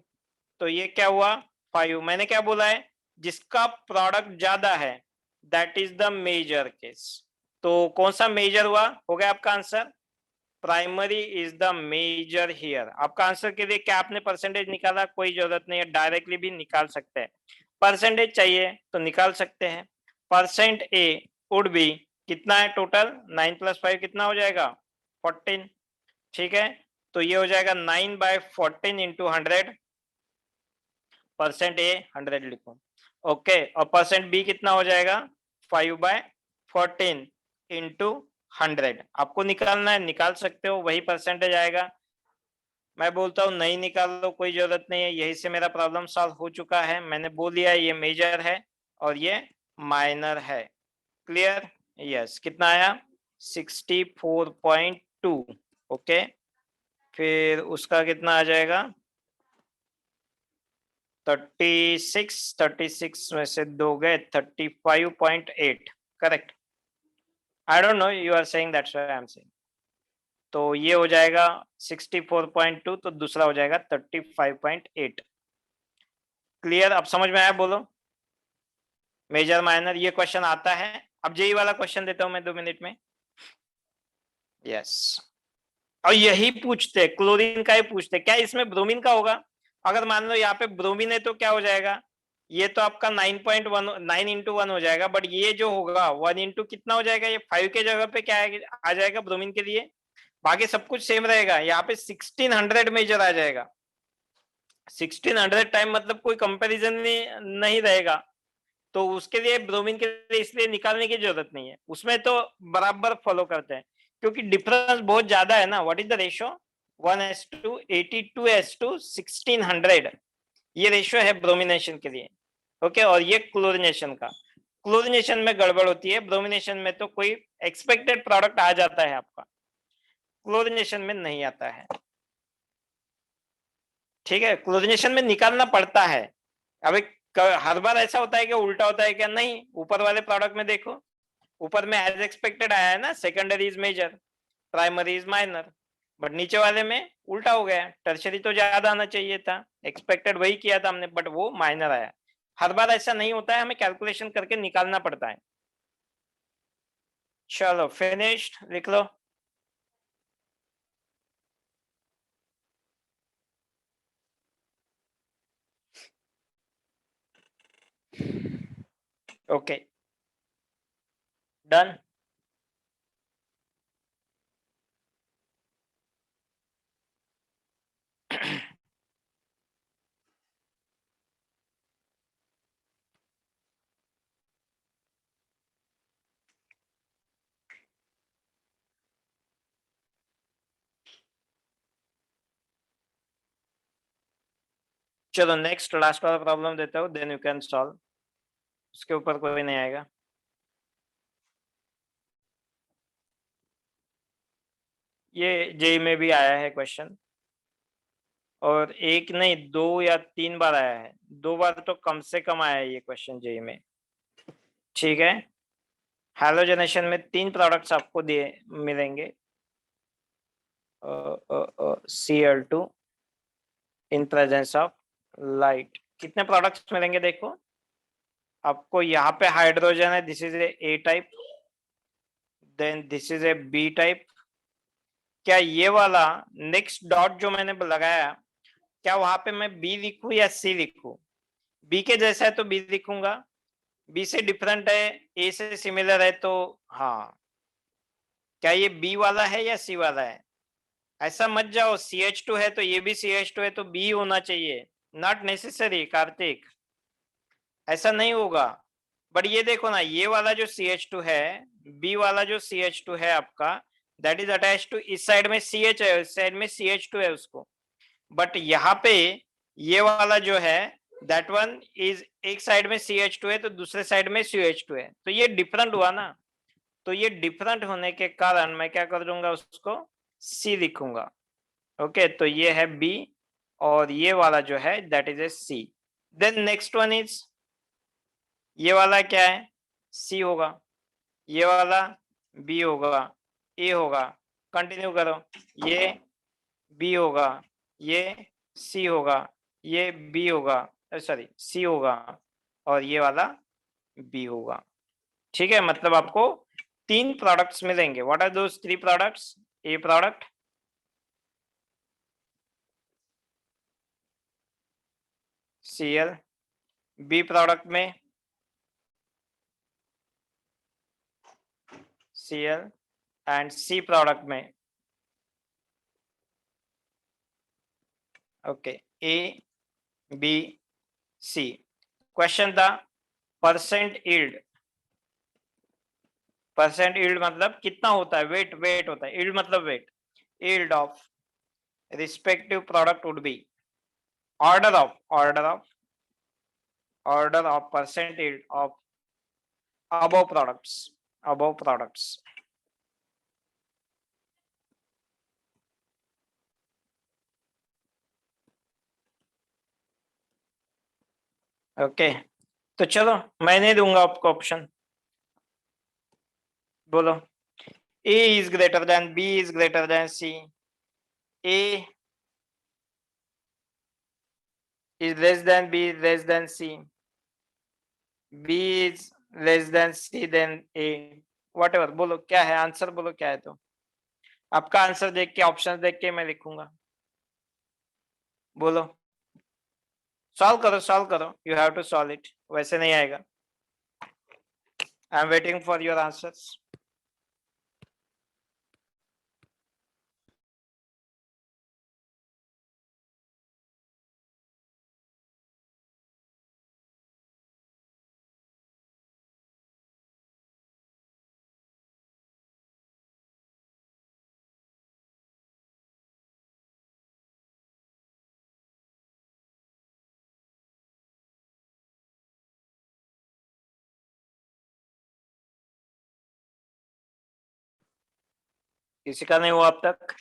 तो ये क्या हुआ? 5। मैंने क्या बोला है? जिसका प्रोडक्ट ज्यादा है that is the major case. तो कौन सा मेजर हुआ? हो गया आपका answer, primary is the major here. आपका आंसर के लिए क्या आपने परसेंटेज निकाला? कोई जरूरत नहीं है, डायरेक्टली भी निकाल सकते हैं। परसेंटेज चाहिए तो निकाल सकते हैं। परसेंट ए वुड बी, कितना है टोटल? 9 + 5 कितना हो जाएगा? 14। ठीक है, तो ये हो जाएगा 9/14 into 100। परसेंट ए 100 लिखो। ओके, और परसेंट बी कितना हो जाएगा? 5/14 into 100। आपको निकालना है, निकाल सकते हो, वही परसेंटेज आएगा। मैं बोलता हूँ नहीं निकाल लो, कोई जरूरत नहीं है, यही से मेरा प्रॉब्लम सॉल्व हो चुका है। मैंने बोल दिया ये मेजर है और ये माइनर है। क्लियर? यस, कितना आया? 64.2। ओके, फिर उसका कितना आ जाएगा? 36 में से 2 गए, 35.8। Correct? I don't know, you are saying, that's why I am saying. तो ये हो जाएगा 64.2, तो दूसरा हो जाएगा 35.8। क्लियर? अब समझ में आया? बोलो। मेजर माइनर ये क्वेश्चन आता है। अब जेई वाला क्वेश्चन देता हूं मैं 2 मिनट में। यस, और यही पूछते, क्लोरीन का ही पूछते, क्या इसमें ब्रोमीन का होगा? अगर मान लो यहाँ पे ब्रोमीन है तो क्या हो जाएगा? ये तो आपका 9.1 9 into 1 हो जाएगा, बट ये जो होगा 1 into कितना हो जाएगा? ये 5 के जगह पे क्या आ जाएगा ब्रोमीन के लिए? बाकी सब कुछ सेम रहेगा, यहाँ पे 1600 मेजर आ जाएगा। 1600 टाइम मतलब कोई कंपैरिजन नहीं रहेगा। तो उसके लिए ब्रोमीन के लिए इसलिए निकालने की जरूरत नहीं है, उसमें तो बराबर फॉलो करते हैं, क्योंकि डिफरेंस बहुत ज्यादा है ना। What is the ratio? 1:82 82:1600 ये रेशियो है ब्रोमिनेशन के लिए। ओके, और ये क्लोरिनेशन का। क्लोरिनेशन में गड़बड़ होती है, ब्रोमिनेशन में तो कोई एक्सपेक्टेड प्रोडक्ट आ जाता है आपका, क्लोरिनेशन में नहीं आता है। ठीक है, क्लोरिनेशन में निकालना पड़ता है। अब हर बार ऐसा होता है कि उल्टा होता है क्या? नहीं, ऊपर वाले प्रोडक्ट में देखो, ऊपर में एज एक्सपेक्टेड आया है ना, secondary is major, primary is minor. But नीचे वाले में उल्टा हो गया, टर्शरी तो ज्यादा आना चाहिए था, एक्सपेक्टेड वही किया था हमने, बट वो माइनर आया। हर बार ऐसा नहीं होता है, हमें कैलकुलेशन करके निकालना पड़ता है। चलो फिनिश्ड, लिख लो। Okay, done. चलो नेक्स्ट लास्ट वाला प्रॉब्लम देता हूँ, देन यू कैन सॉल्व, उसके ऊपर कोई नहीं आएगा। ये जेई में भी आया है क्वेश्चन, और एक नहीं 2 या 3 बार आया है, 2 बार तो कम से कम आया है ये क्वेश्चन जेई में। ठीक है, हैलोजनेशन में 3 प्रोडक्ट्स आपको दिए मिलेंगे, Cl2 in presence of light. कितने प्रोडक्ट्स मिलेंगे देखो आपको, यहाँ पे हाइड्रोजन है, this is A type, then this is A B type. क्या ये वाला नेक्स्ट डॉट जो मैंने लगाया, क्या वहां पे मैं बी लिखूं या सी लिखूं? बी के जैसा है तो बी लिखूंगा, बी से डिफरेंट है, ए से सिमिलर है तो हाँ। क्या ये बी वाला है या सी वाला है? ऐसा मत जाओ CH2 है तो ये भी CH2 है तो बी होना चाहिए, नॉट नेसेसरी कार्तिक, ऐसा नहीं होगा। बट ये देखो ना, ये वाला जो CH2 है, बी वाला जो CH2 है आपका, दैट इज अटैच टू, इस साइड में CH है, इस साइड में CH2 है उसको। बट यहाँ पे ये वाला जो है, दैट वन इज, एक साइड में CH2 है तो दूसरे साइड में CH2 है, तो ये डिफरेंट हुआ ना। तो ये डिफरेंट होने के कारण मैं क्या कर दूंगा, उसको सी लिखूंगा। ओके, तो ये है बी, और ये वाला जो है that is a C. Then next one is, ये वाला क्या है, सी होगा, ये वाला बी होगा, ए होगा, कंटिन्यू करो, ये बी होगा, ये सी होगा, ये बी होगा, सॉरी सी होगा, और ये वाला बी होगा। ठीक है, मतलब आपको 3 प्रोडक्ट्स मिलेंगे। What are those 3 products? A product, Cl, B product में Cl, एंड सी प्रोडक्ट में okay A B C. Question था परसेंट यील्ड, परसेंट यील्ड मतलब कितना होता है, वेट, वेट होता है, यील्ड मतलब weight, yield of respective product would be, order of, order of percent yield of above products. Okay, तो चलो मैं नहीं दूंगा आपको ऑप्शन, बोलो। A is greater than B is greater than C, A is less than B is less than C, B is less than C then A, whatever, बोलो क्या है आंसर, बोलो क्या है। तो आपका आंसर देख के, ऑप्शन देख के मैं लिखूंगा, बोलो। सॉल्व करो, you have to solve it, वैसे नहीं आएगा। I am waiting for your answers. किसी का नहीं हुआ अब तक?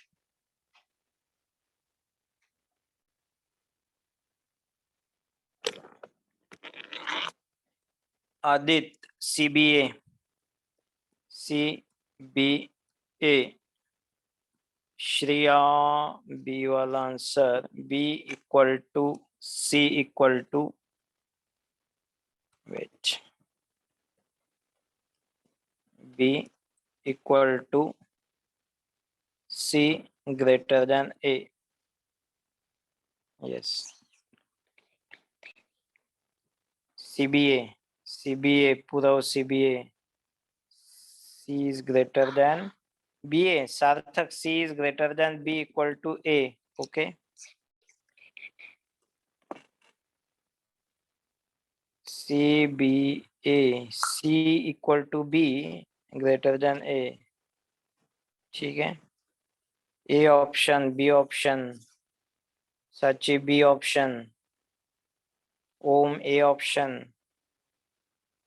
आदित्य CBA, श्रेया बी वाला answer, B equal to C equal to, wait, B equal to C greater than A, yes. CBA पूरा CBA, C is greater than BA, सार्थक C is greater than B equal to A, okay. CBA, C equal to B greater than A, ठीक है। A option, B option, सच्ची B option, Om A option,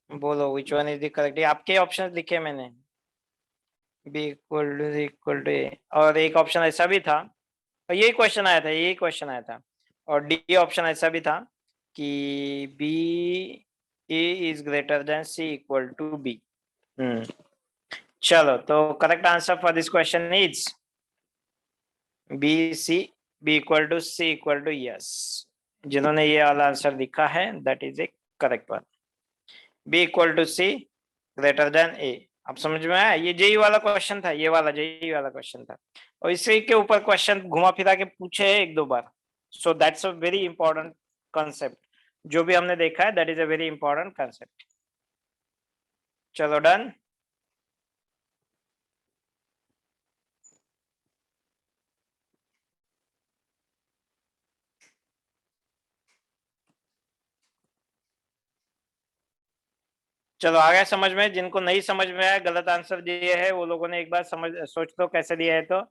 बोलो which one is the correct. आपके option लिखे मैंने, B equal to ए, और एक option ऐसा भी था, और यही क्वेश्चन आया था, यही क्वेश्चन आया था, और डी ऑप्शन ऐसा भी था कि B A is greater than C equal to B. चलो, तो correct answer for this question is B C, B equal to C equal to yes. जिन्होंने ये वाला आंसर लिखा है that is a correct one, B equal to C greater than A. अब समझ में आया, ये जेई वाला क्वेश्चन था, ये वाला जेई वाला क्वेश्चन था, और इसी के ऊपर क्वेश्चन घुमा फिरा के पूछे है एक दो बार। So that's a very important concept, जो भी हमने देखा है that is a very important concept. चलो डन। चलो आ गया समझ में, जिनको नहीं समझ में आया, गलत आंसर दिए है, वो लोगों ने एक बार समझ सोच लो कैसे दिया है तो।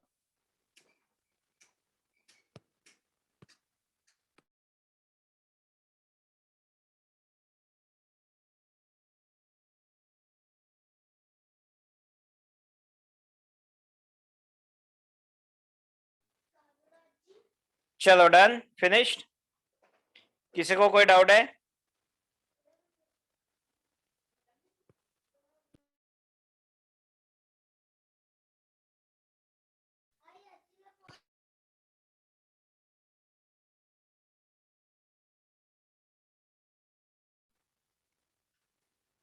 चलो डन, फिनिश्ड। किसी को कोई डाउट है?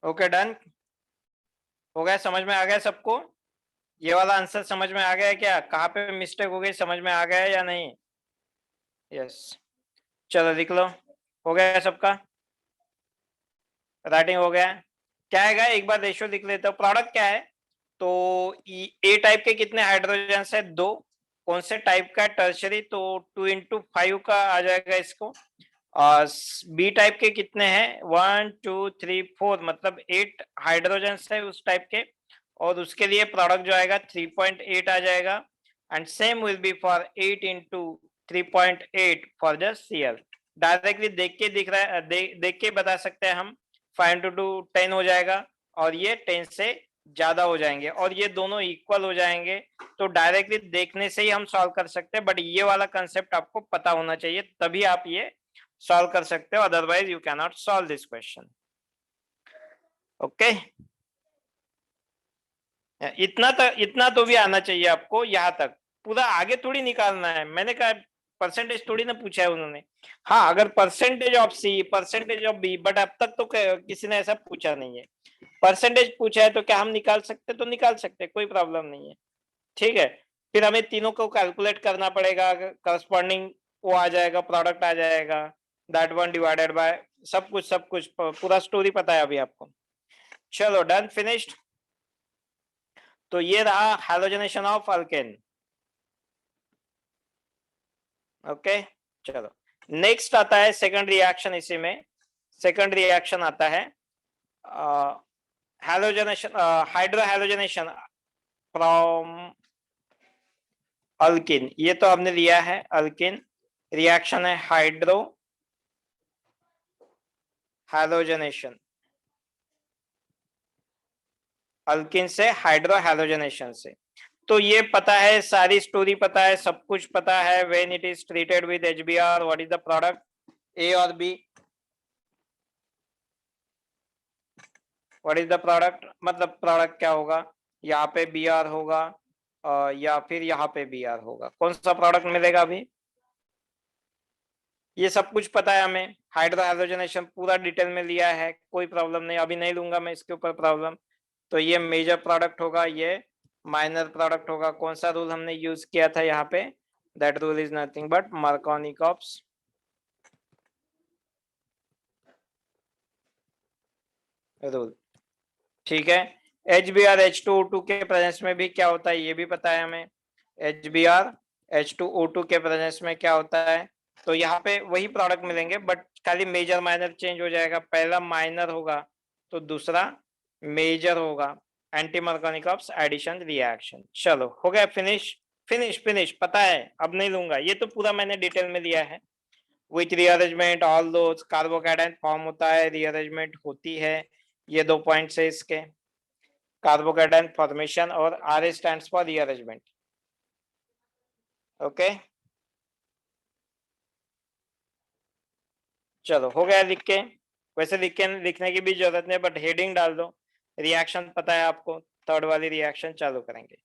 ओके डन, हो गया, समझ में आ गया सबको? ये वाला आंसर समझ में आ गया है क्या? कहाँ पे मिस्टेक हो गई, समझ में आ गया है या नहीं? यस। चलो लिख लो, हो गया सबका, राइटिंग हो गया। क्या है, एक बार रेशियो लिख लेते हो। प्रोडक्ट क्या है, तो ए टाइप के कितने हाइड्रोजन है? 2। कौन से टाइप का? टर्शरी, तो 2 × 5 का आ जाएगा इसको। और बी टाइप के कितने हैं? 1 2 3 4, मतलब 8 हाइड्रोजन है उस टाइप के, और उसके लिए प्रोडक्ट जो आएगा 3.8 आ जाएगा। And same will be for 8 × 3.8 for the Cl। Directly देख के दिख रहा है, देख के बता सकते हैं हम। 5 × 2 10 हो जाएगा, और ये 10 से ज्यादा हो जाएंगे, और ये दोनों इक्वल हो जाएंगे। तो डायरेक्टली देखने से ही हम सॉल्व कर सकते हैं, बट ये वाला कंसेप्ट आपको पता होना चाहिए, तभी आप ये सॉल्व कर सकते हो, otherwise you can not solve this question. Okay, इतना तो भी आना चाहिए आपको, यहाँ तक। पूरा आगे थोड़ी निकालना है, मैंने कहा परसेंटेज थोड़ी ना पूछा है उन्होंने। हाँ, अगर percentage of C, percentage of B, but अब तक तो किसी ने ऐसा पूछा नहीं है। परसेंटेज पूछा है तो क्या हम निकाल सकते? तो निकाल सकते, कोई प्रॉब्लम नहीं है। ठीक है, फिर हमें तीनों को कैलकुलेट करना पड़ेगा, करस्पॉन्डिंग वो आ जाएगा, प्रोडक्ट आ जाएगा, दैट वन डिवाइडेड बाय सब कुछ पूरा स्टोरी पता है अभी आपको। चलो डन, फिनिश्ड। तो ये रहा हैलोजनेशन ऑफ अल्केन। ओके, चलो नेक्स्ट आता है सेकंड रिएक्शन। इसी में सेकंड रिएक्शन आता है हैलोजनेशन, हाइड्रोहैलोजनेशन फ्रॉम अल्किन। ये तो हमने लिया है, अल्किन रिएक्शन है हाइड्रो हैलोजनेशन, अल्किन से हाइड्रोहैलोजनेशन से। तो ये पता है, सारी स्टोरी पता है, सब कुछ पता है। When it is treated with HBr, what is the product, A और B. What is the product, मतलब प्रोडक्ट क्या होगा? यहाँ पे Br होगा, या फिर यहाँ पे Br होगा। कौन सा प्रोडक्ट मिलेगा अभी? ये सब कुछ पता है हमें। हाइड्रोहाइड्रोजनेशन पूरा डिटेल में लिया है, कोई प्रॉब्लम नहीं, अभी नहीं लूंगा मैं इसके ऊपर प्रॉब्लम। तो ये मेजर प्रोडक्ट होगा, ये माइनर प्रोडक्ट होगा। कौन सा रूल हमने यूज किया था यहाँ पे? That rule is nothing but Markovnikov's rule. ठीक है, HBr H2O2 के प्रेजेंस में भी क्या होता है ये भी पता है हमें। HBr H2O2 के प्रेजेंस में क्या होता है? तो यहाँ पे वही प्रोडक्ट मिलेंगे, बट खाली मेजर माइनर चेंज हो जाएगा। पहला माइनर होगा तो दूसरा मेजर होगा। Anti Markovnikov's addition reaction. चलो हो गया, फिनिश फिनिश फिनिश, पता है, अब नहीं लूंगा, ये तो पूरा मैंने डिटेल में लिया है। With rearrangement all those carbocation form होता है, रीअरेंजमेंट होती है। ये 2 पॉइंट्स है इसके, कार्बोकैटायन फॉर्मेशन और R stands for rearrangement. Okay चलो हो गया लिख के। वैसे लिखने की भी जरूरत नहीं, बट हेडिंग डाल दो। रिएक्शन पता है आपको, थर्ड वाली रिएक्शन चालू करेंगे।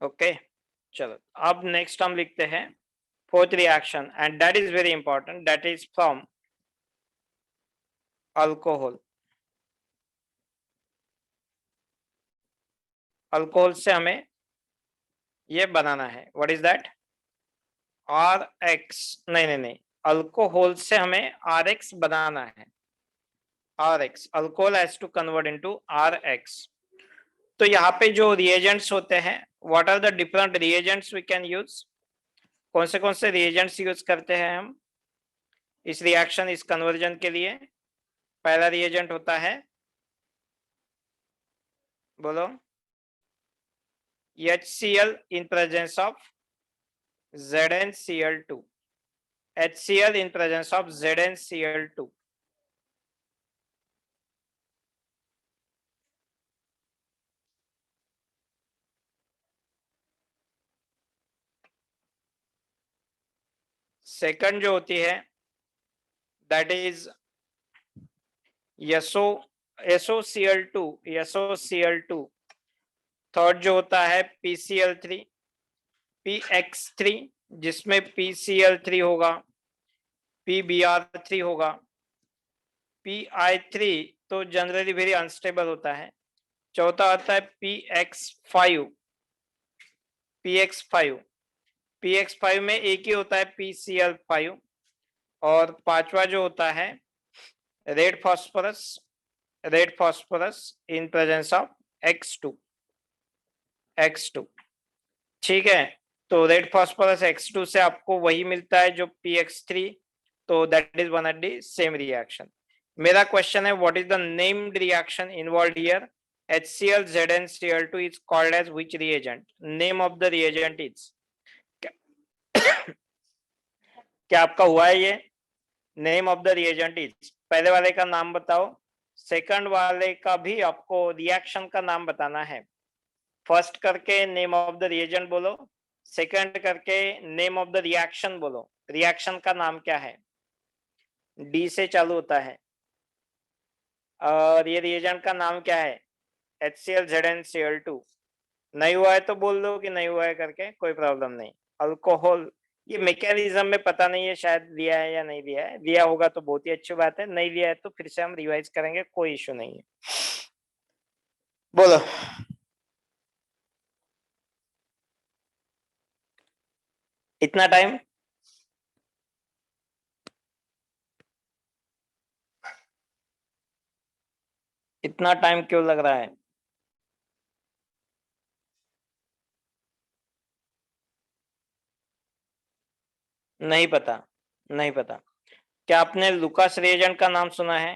ओके चलो अब नेक्स्ट हम लिखते हैं fourth reaction, and that is very important, that is from alcohol. Alcohol से हमें ये बनाना है, what is that, R X, नहीं, अल्कोहल से हमें आर एक्स बनाना है। R X, alcohol has to convert into R X. तो यहाँ पे जो रिएजेंट्स होते हैं, what are the different reagents we can use, कौन से रिएजेंट्स यूज करते हैं हम इस रिएक्शन, इस कन्वर्जन के लिए। पहला रिएजेंट होता है, बोलो, HCl in presence of ZnCl2, HCl in presence of ZnCl2। Second जो होती है दैट इज SOCl2। थर्ड जो होता है PCl3, PX3, जिसमें PCl3 होगा, PBr3 होगा, PI3 तो जनरली वेरी अनस्टेबल होता है। चौथा आता है PX5 में एक ही होता है PCl5। और पांचवा जो होता है red phosphorus in presence of X2। ठीक है, तो रेड फॉस्फोरस X2 से आपको वही मिलता है जो PX3, तो that is one at the same reaction. मेरा क्वेश्चन है what is the named reaction involved here, HCl ZnCl2 is called as which reagent, name of the reagent is क्या आपका हुआ है ये, name of the reagent is, पहले वाले का नाम बताओ, सेकंड वाले का भी आपको रिएक्शन का नाम बताना है। फर्स्ट करके नेम ऑफ द रिएजेंट बोलो, सेकंड करके नेम ऑफ द रिएक्शन बोलो। रिएक्शन का नाम क्या है, डी से चालू होता है, और ये रिएजेंट का नाम क्या है, HCl ZnCl2। नहीं हुआ है तो बोल दो कि नहीं हुआ है करके, कोई प्रॉब्लम नहीं। अल्कोहल, ये मैकेनिज्म में पता नहीं है शायद लिया है या नहीं लिया है, लिया होगा तो बहुत ही अच्छी बात है, नहीं लिया है तो फिर से हम रिवाइज करेंगे, कोई इश्यू नहीं है। बोलो इतना टाइम, इतना टाइम क्यों लग रहा है, नहीं पता, नहीं पता। क्या आपने लुकास रिएजेंट का नाम सुना है,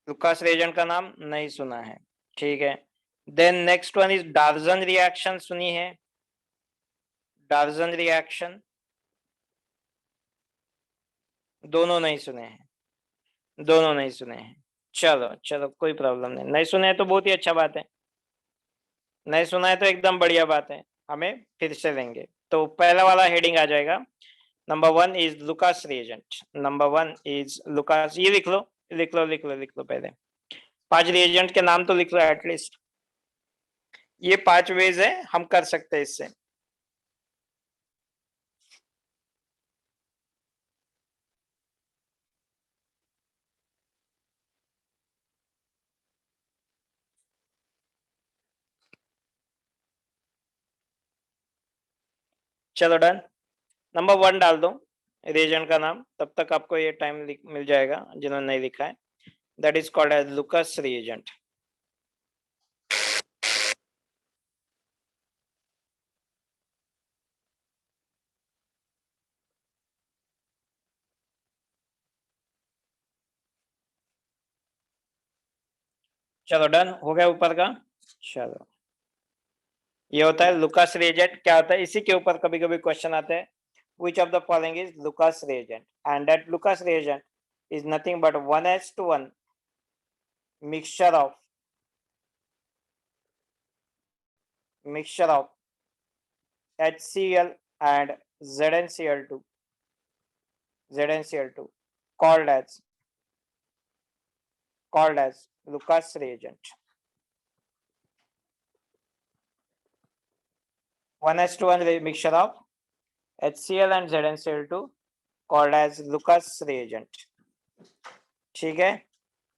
लुकास रिएजेंट का नाम नहीं सुना है, ठीक है। Then next one is Darzens reaction, सुनी है, डार्जन रिएक्शन, दोनों नहीं सुने हैं, दोनों नहीं सुने हैं। चलो चलो कोई प्रॉब्लम नहीं, नहीं सुने हैं तो बहुत ही अच्छा बात है, नहीं सुना है तो एकदम बढ़िया बात है, हमें फिर से लेंगे। तो पहला वाला हेडिंग आ जाएगा, number 1 is Lucas reagent, number 1 is Lucas, ये लिख लो, लिख लो पहले, 5 रिएजेंट के नाम तो लिख लो एटलीस्ट। ये 5 वेज है, हम कर सकते हैं इससे। चलो डन, नंबर 1 डाल दो रिएजेंट का नाम, तब तक आपको ये टाइम मिल जाएगा जिन्होंने नहीं लिखा है। That is called as Lucas reagent. चलो डन हो गया ऊपर का। चलो ये होता है लुकास रिएजेंट। क्या होता है इसी के ऊपर कभी कभी क्वेश्चन आते हैं, which of the following is Lucas reagent, and that Lucas reagent is nothing but 1:1 mixture of HCl and ZnCl2 called as Lucas reagent. 1:1 mixture of HCl and ZnCl2 called as Lucas reagent. ठीक है,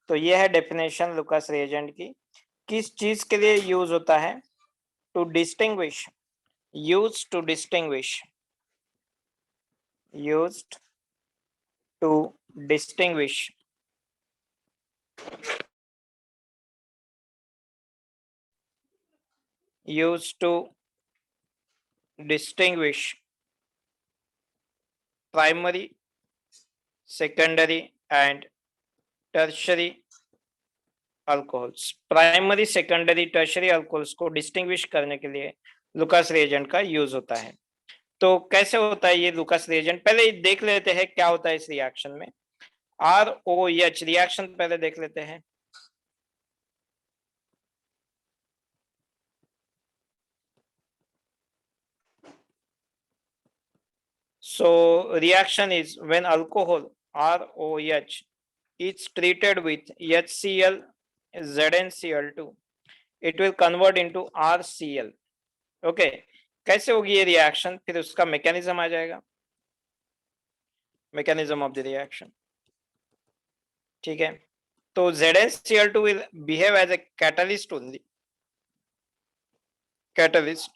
तो ये है definition Lucas reagent की। किस चीज के लिए यूज होता है? To distinguish, use to distinguish, used to distinguish used to distinguish primary, secondary and tertiary alcohols. Primary, secondary, tertiary alcohols को डिस्टिंग्विश करने के लिए लुकास रिएजेंट का यूज होता है। तो कैसे होता है ये लुकास रिएजेंट, पहले देख लेते हैं क्या होता है इस रिएक्शन में। ROH रिएक्शन पहले देख लेते हैं। So reaction is when alcohol ROH is treated with HCl ZnCl2, it will convert into RCl. Okay, कैसे होगी ये रिएक्शन, फिर उसका मैकेनिज्म आ जाएगा, मैकेनिज्म ऑफ द रिएक्शन। ठीक है, तो ZnCl2 will behave as a catalyst only, catalyst.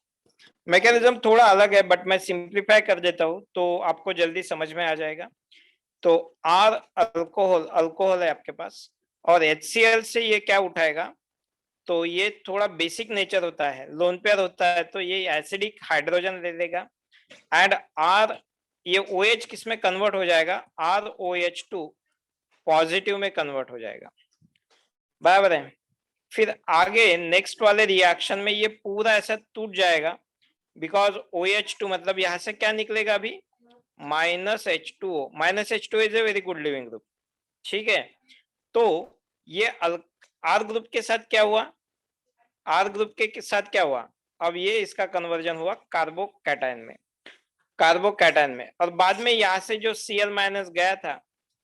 Mechanism थोड़ा अलग है बट मैं सिंप्लीफाई कर देता हूं तो आपको जल्दी समझ में आ जाएगा। तो R अल्कोहल है आपके पास, और HCl से ये क्या उठाएगा, तो ये थोड़ा बेसिक नेचर होता है, लोन पेयर होता है, तो ये एसिडिक हाइड्रोजन ले लेगा एंड R ये OH किस में कन्वर्ट हो जाएगा, ROH2 पॉजिटिव में कन्वर्ट हो जाएगा, बराबर है। फिर आगे नेक्स्ट वाले रिएक्शन में ये पूरा ऐसा टूट जाएगा, बिकॉज OH2 मतलब यहां से क्या निकलेगा अभी, -H2O। -H2O is a very good leaving group. ठीक है, तो ये आर ग्रुप के साथ क्या हुआ, आर ग्रुप के साथ क्या हुआ, अब ये इसका कन्वर्जन हुआ कार्बोकैटायन में, और बाद में यहां से जो Cl- गया था,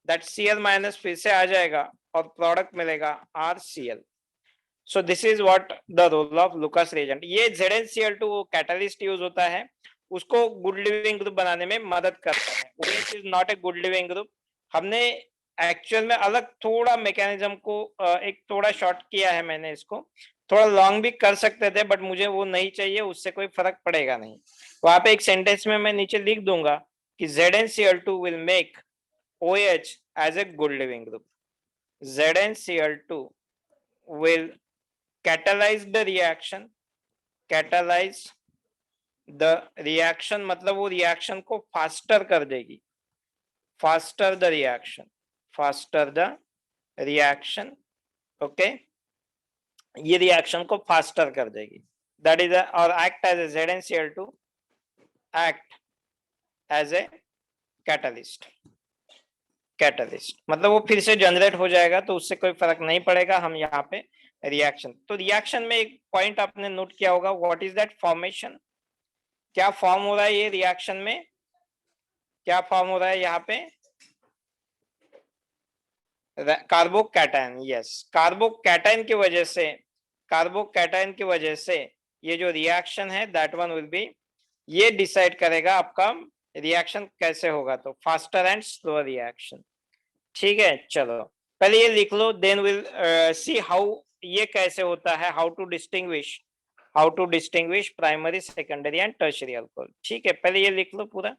दैट Cl- फिर से आ जाएगा और प्रोडक्ट मिलेगा RCl। So this is what the role of Lucas reagent. ये ZnCl2 कैटलिस्ट यूज होता है, उसको गुड लिविंग ग्रुप बनाने में मदद करता है। OH is not a good leaving group. हमने एक्चुअल में अलग थोड़ा मैकेनिज्म को एक थोड़ा शॉर्ट किया है मैंने, इसको थोड़ा लॉन्ग भी कर सकते थे बट मुझे वो नहीं चाहिए, उससे कोई फर्क पड़ेगा नहीं। वहां पे एक सेंटेंस में मैं नीचे लिख दूंगा कि ZnCl2 will make OH as a good leaving group. ZnCl2 will catalyze the reaction मतलब वो रिएक्शन को फास्टर कर देगी, फास्टर द रिएक्शन। ओके, ये रिएक्शन को फास्टर कर देगी, दैट इज और act as a ZnCl2 act as a catalyst मतलब वो फिर से जनरेट हो जाएगा, तो उससे कोई फर्क नहीं पड़ेगा। हम यहाँ पे रिएक्शन, तो रिएक्शन में एक पॉइंट आपने नोट किया होगा, व्हाट इज दैट फॉर्मेशन, क्या फॉर्म हो रहा है ये रिएक्शन में, क्या फॉर्म हो रहा है यहाँ पे, कार्बोकैटायन। यस, कार्बोकैटायन की वजह से ये जो रिएक्शन है दैट वन विल बी, ये डिसाइड करेगा आपका रिएक्शन कैसे होगा, तो फास्टर एंड स्लो रिएक्शन। ठीक है, चलो पहले ये लिख लो, देन विल सी हाउ ये कैसे होता है, how to distinguish primary, secondary and tertiary alcohol. ठीक है, पहले ये लिख लो पूरा।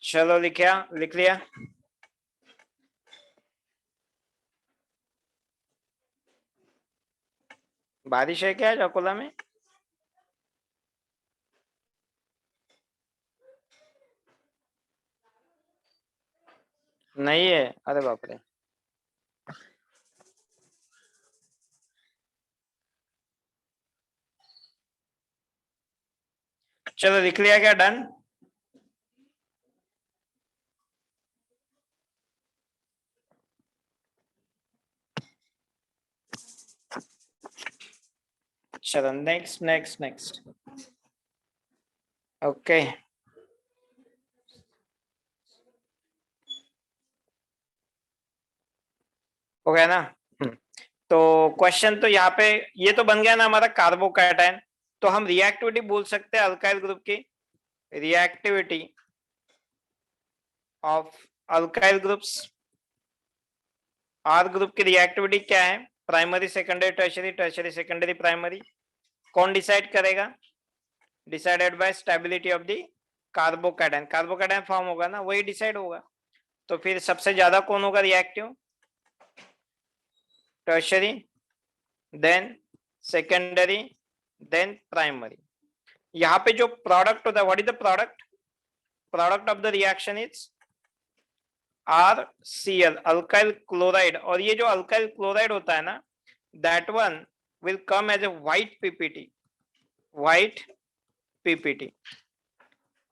चलो लिख लिया। बारिश है क्या अकोला में? नहीं है, अरे बाप रे। चलो लिख लिया क्या? डन। चलो नेक्स्ट नेक्स्ट नेक्स्ट। ओके, हो गया ना? तो क्वेश्चन तो यहाँ पे ये तो बन गया ना हमारा कार्बोकैटायन। तो हम रिएक्टिविटी बोल सकते हैं अल्काइल ग्रुप की। Reactivity of alkyl groups. R group की रिएक्टिविटी क्या है? Primary secondary tertiary, tertiary secondary primary. कौन डिसाइड करेगा? Decided by stability of the carbocation. Carbocation form होगा ना, वही डिसाइड होगा। तो फिर सबसे ज्यादा कौन होगा reactive? Tertiary, then secondary, then primary. यहाँ पे जो प्रोडक्ट होता है, what is the product? Product of the reaction is RCl, alkyl chloride. और ये जो अल्काइल क्लोराइड होता है ना, that one will come as a white PPT. White PPT.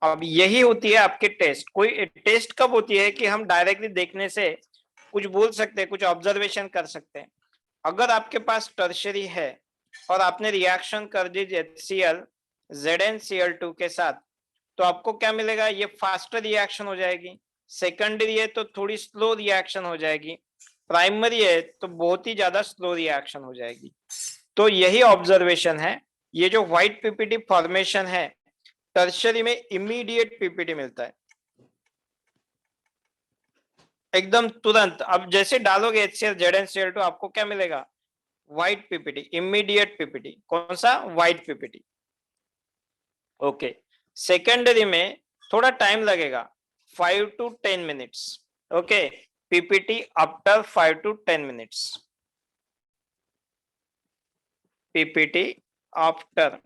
अब यही होती है आपके टेस्ट। कोई टेस्ट कब होती है कि हम डायरेक्टली देखने से कुछ बोल सकते हैं, कुछ ऑब्जर्वेशन कर सकते हैं। अगर आपके पास टर्शियरी है और आपने रिएक्शन कर दी HCl ZnCl2 के साथ, तो आपको क्या मिलेगा? ये फास्टर रिएक्शन हो जाएगी। सेकेंडरी है तो थोड़ी स्लो रिएक्शन हो जाएगी। प्राइमरी है तो बहुत ही ज्यादा स्लो रिएक्शन हो जाएगी। तो यही ऑब्जर्वेशन है। ये जो व्हाइट पीपीटी फॉर्मेशन है, टर्शियरी में इमीडिएट पीपीटी मिलता है एकदम तुरंत। अब जैसे डालोगे HCl ZnCl2, आपको क्या मिलेगा? White PPT, immediate PPT. कौन सा? White PPT. ओके। सेकेंडरी में थोड़ा टाइम लगेगा, 5 to 10 minutes. Okay, PPT after 5 to 10 minutes. PPT after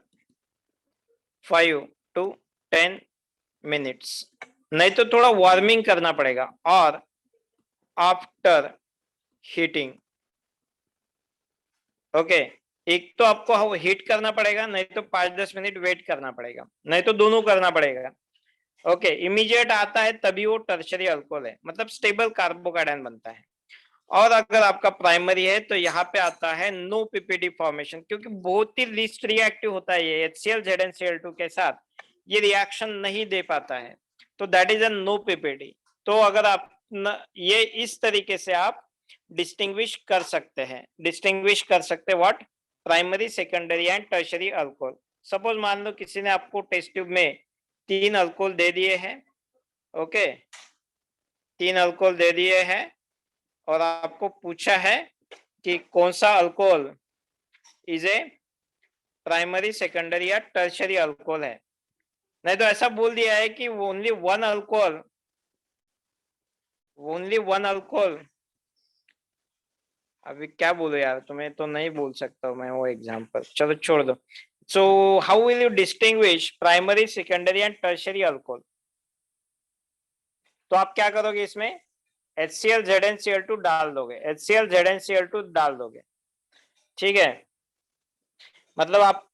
5 to 10 minutes. नहीं तो थोड़ा वार्मिंग करना पड़ेगा। और आफ्टर हीटिंग। ओके, एक तो आपको हीट करना पड़ेगा, नहीं तो 5-10 मिनट वेट करना पड़ेगा, नहीं तो दोनों करना पड़ेगा। ओके, इमीडिएट आता है तभी वो टर्शियरी अल्कोहल है, मतलब स्टेबल कार्बोकैटायन बनता है। और अगर आपका प्राइमरी है तो यहाँ पे आता है नो पीपीटी फॉर्मेशन, क्योंकि बहुत ही लीस्ट रिएक्टिव होता है ये HCl ZnCl2 के साथ, ये रिएक्शन नहीं दे पाता है, तो that is a no PPT. तो अगर आप ये इस तरीके से आप डिस्टिंग्विश कर सकते हैं, डिस्टिंग्विश कर सकते हैं what? Primary, secondary and tertiary alcohol. Suppose मान लो किसी ने आपको टेस्ट ट्यूब में 3 अल्कोहल दे दिए हैं। ओके, 3 अल्कोहल दे दिए हैं और आपको पूछा है कि कौन सा alcohol is a primary, secondary या टर्शियरी अल्कोहल है। नहीं तो ऐसा बोल दिया है कि only one alcohol, only one alcohol. अभी क्या बोलो यार, तुम्हें तो नहीं बोल सकता मैं वो एग्जांपल, चलो छोड़ दो। So how will you distinguish primary, secondary and tertiary alcohol? तो आप क्या करोगे इसमें? HCl ZnCl2 डाल दोगे, HCl ZnCl2 डाल दोगे। ठीक है, मतलब आप,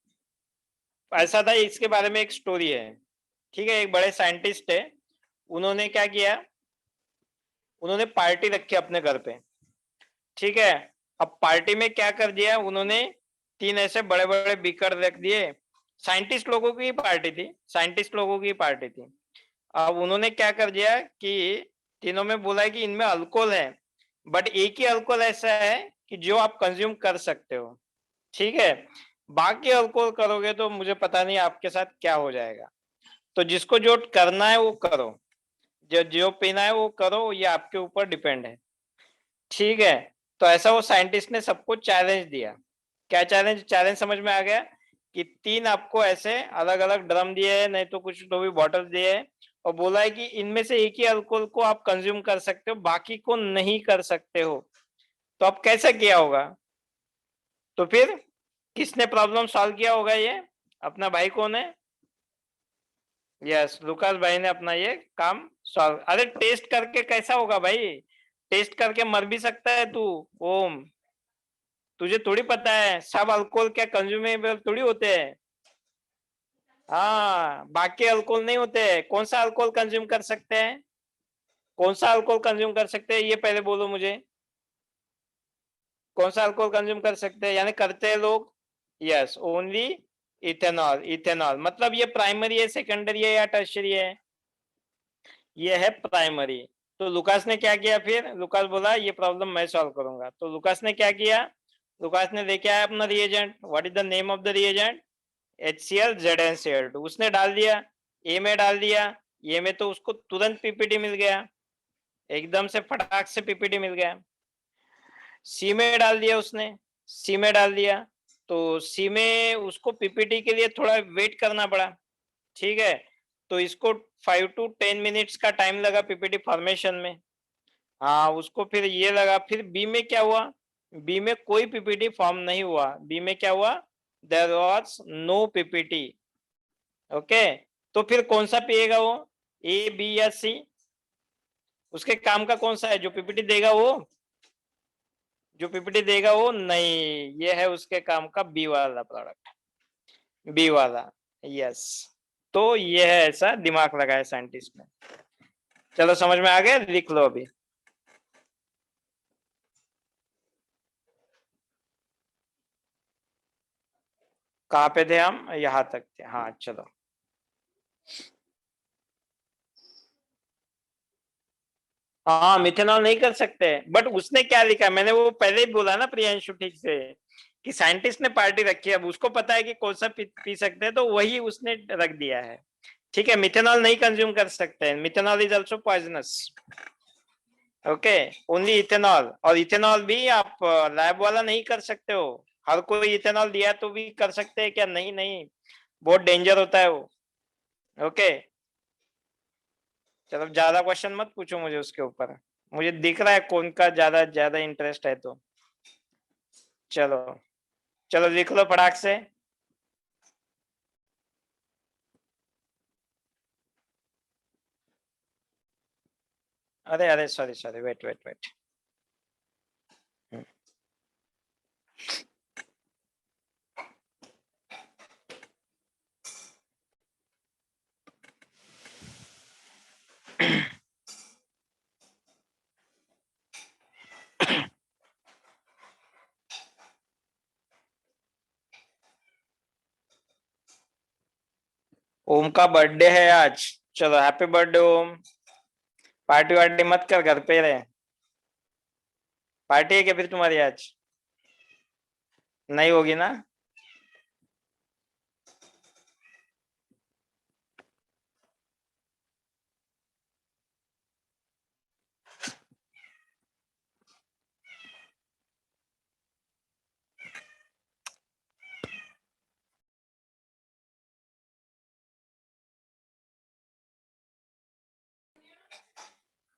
ऐसा था, इसके बारे में एक स्टोरी है। ठीक है, एक बड़े साइंटिस्ट है, उन्होंने क्या किया, उन्होंने पार्टी रखी अपने घर पे। ठीक है, अब पार्टी में क्या कर दिया उन्होंने, 3 ऐसे बड़े बड़े बीकर रख दिए। साइंटिस्ट लोगों की पार्टी थी, साइंटिस्ट लोगों की पार्टी थी। अब उन्होंने क्या कर दिया कि तीनों में बोला है कि इनमें अल्कोहल है, बट एक ही अल्कोहल ऐसा है कि जो आप कंज्यूम कर सकते हो। ठीक है, बाकी अल्कोहल करोगे तो मुझे पता नहीं आपके साथ क्या हो जाएगा। तो जिसको जो करना है वो करो, जो जो पीना है वो करो, ये आपके ऊपर डिपेंड है। ठीक है, तो ऐसा वो साइंटिस्ट ने सबको चैलेंज दिया। क्या चैलेंज? चैलेंज समझ में आ गया कि 3 आपको ऐसे अलग अलग ड्रम दिए हैं, नहीं तो कुछ तो भी बॉटल दिए हैं, और बोला है कि इनमें से एक ही अल्कोहल को आप कंज्यूम कर सकते हो, बाकी को नहीं कर सकते हो। तो अब कैसा किया होगा? तो फिर किसने प्रॉब्लम सॉल्व किया होगा? ये अपना भाई कौन है? यस, लुकास भाई ने अपना ये काम सॉल्व। अरे टेस्ट करके कैसा होगा भाई? टेस्ट करके मर भी सकता है तू। ओम, तुझे थोड़ी पता है सब अल्कोहल क्या कंज्यूमेबल थोड़ी होते हैं। हाँ, बाकी अल्कोहल नहीं होते हैं। कौन सा अल्कोहल कंज्यूम कर सकते हैं? कौन सा अल्कोहल कंज्यूम कर सकते हैं, ये पहले बोलो मुझे। कौन सा अल्कोहल कंज्यूम कर सकते हैं, यानी करते हैं लोग? Yes, only ethanol. इथेनॉल मतलब ये प्राइमरी है, सेकेंडरी है या टर्शियरी है? ये है प्राइमरी। तो लुकास ने क्या किया फिर? लुकास बोला ये प्रॉब्लम मैं सॉल्व करूंगा। तो लुकास ने क्या किया? लुकास ने लेके आया अपना reagent. What is the name of the reagent? HCl ZnCl2। उसने डाल दिया, ए में डाल दिया। ये में तो उसको तुरंत पीपीटी मिल गया, एकदम से फटाक से पीपीटी मिल गया। सी में डाल दिया उसने, सी में डाल दिया। तो सी में उसको पीपीटी के लिए थोड़ा वेट करना पड़ा। ठीक है, तो इसको 5 to 10 मिनट्स का टाइम लगा पीपीटी फॉर्मेशन में। हाँ, उसको फिर ये लगा। फिर बी में क्या हुआ? बी में कोई पीपीटी फॉर्म नहीं हुआ। बी में क्या हुआ? There was no PPT. Okay, तो फिर कौन सा पिएगा वो? ए, बी या सी? उसके काम का कौन सा है जो पीपीटी देगा वो? जो पीपीटी देगा वो नहीं, ये है उसके काम का बी वाला प्रोडक्ट, बी वाला। यस, तो ये है, ऐसा दिमाग लगाया साइंटिस्ट ने। चलो समझ में आ गया, लिख लो अभी। कहाँ पे थे हम? यहाँ तक थे, हाँ चलो। हाँ, मिथेनॉल नहीं कर सकते, बट उसने क्या लिखा? मैंने वो पहले ही बोला ना प्रियांशु ठीक से, कि साइंटिस्ट ने पार्टी रखी है, अब उसको पता है कि कौन सा पी सकते हैं, तो वही उसने रख दिया है। ठीक है, मिथेनॉल नहीं कंज्यूम कर सकते हैं। Methanol is also poisonous. Okay, only ethanol. और इथेनॉल भी आप लैब वाला नहीं कर सकते हो। हर कोई इथेनॉल दिया तो भी कर सकते हैं क्या? नहीं नहीं, बहुत डेंजर होता है वो। ओके, चलो ज्यादा क्वेश्चन मत पूछो मुझे उसके ऊपर। मुझे दिख रहा है कौन का ज्यादा ज्यादा इंटरेस्ट है। तो चलो, चलो लिख लो फटाक से। अरे अरे, sorry sorry, wait wait wait. Om का बर्थडे है आज। चलो हैप्पी बर्थडे ओम। पार्टी वार्टी मत कर, घर पे रहे। पार्टी है क्या फिर तुम्हारी आज? नहीं होगी ना?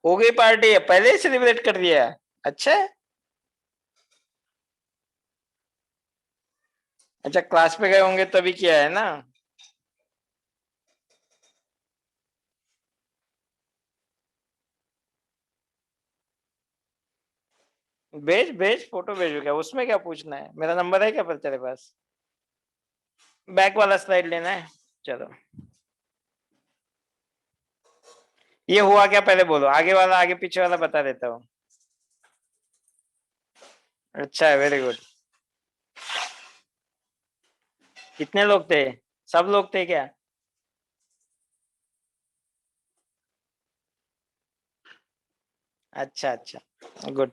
हो गई पार्टी है, पहले ही सेलिब्रेट कर दिया? अच्छा, अच्छा क्लास पे गए होंगे तभी किया है ना? भेज भेज, फोटो भेजो, क्या उसमें क्या पूछना है? मेरा नंबर है क्या पर तेरे पास? बैक वाला स्लाइड लेना है। चलो, ये हुआ क्या पहले बोलो, आगे वाला आगे पीछे वाला बता देता हूँ। अच्छा है, वेरी गुड। कितने लोग थे? सब लोग थे क्या? अच्छा अच्छा, गुड।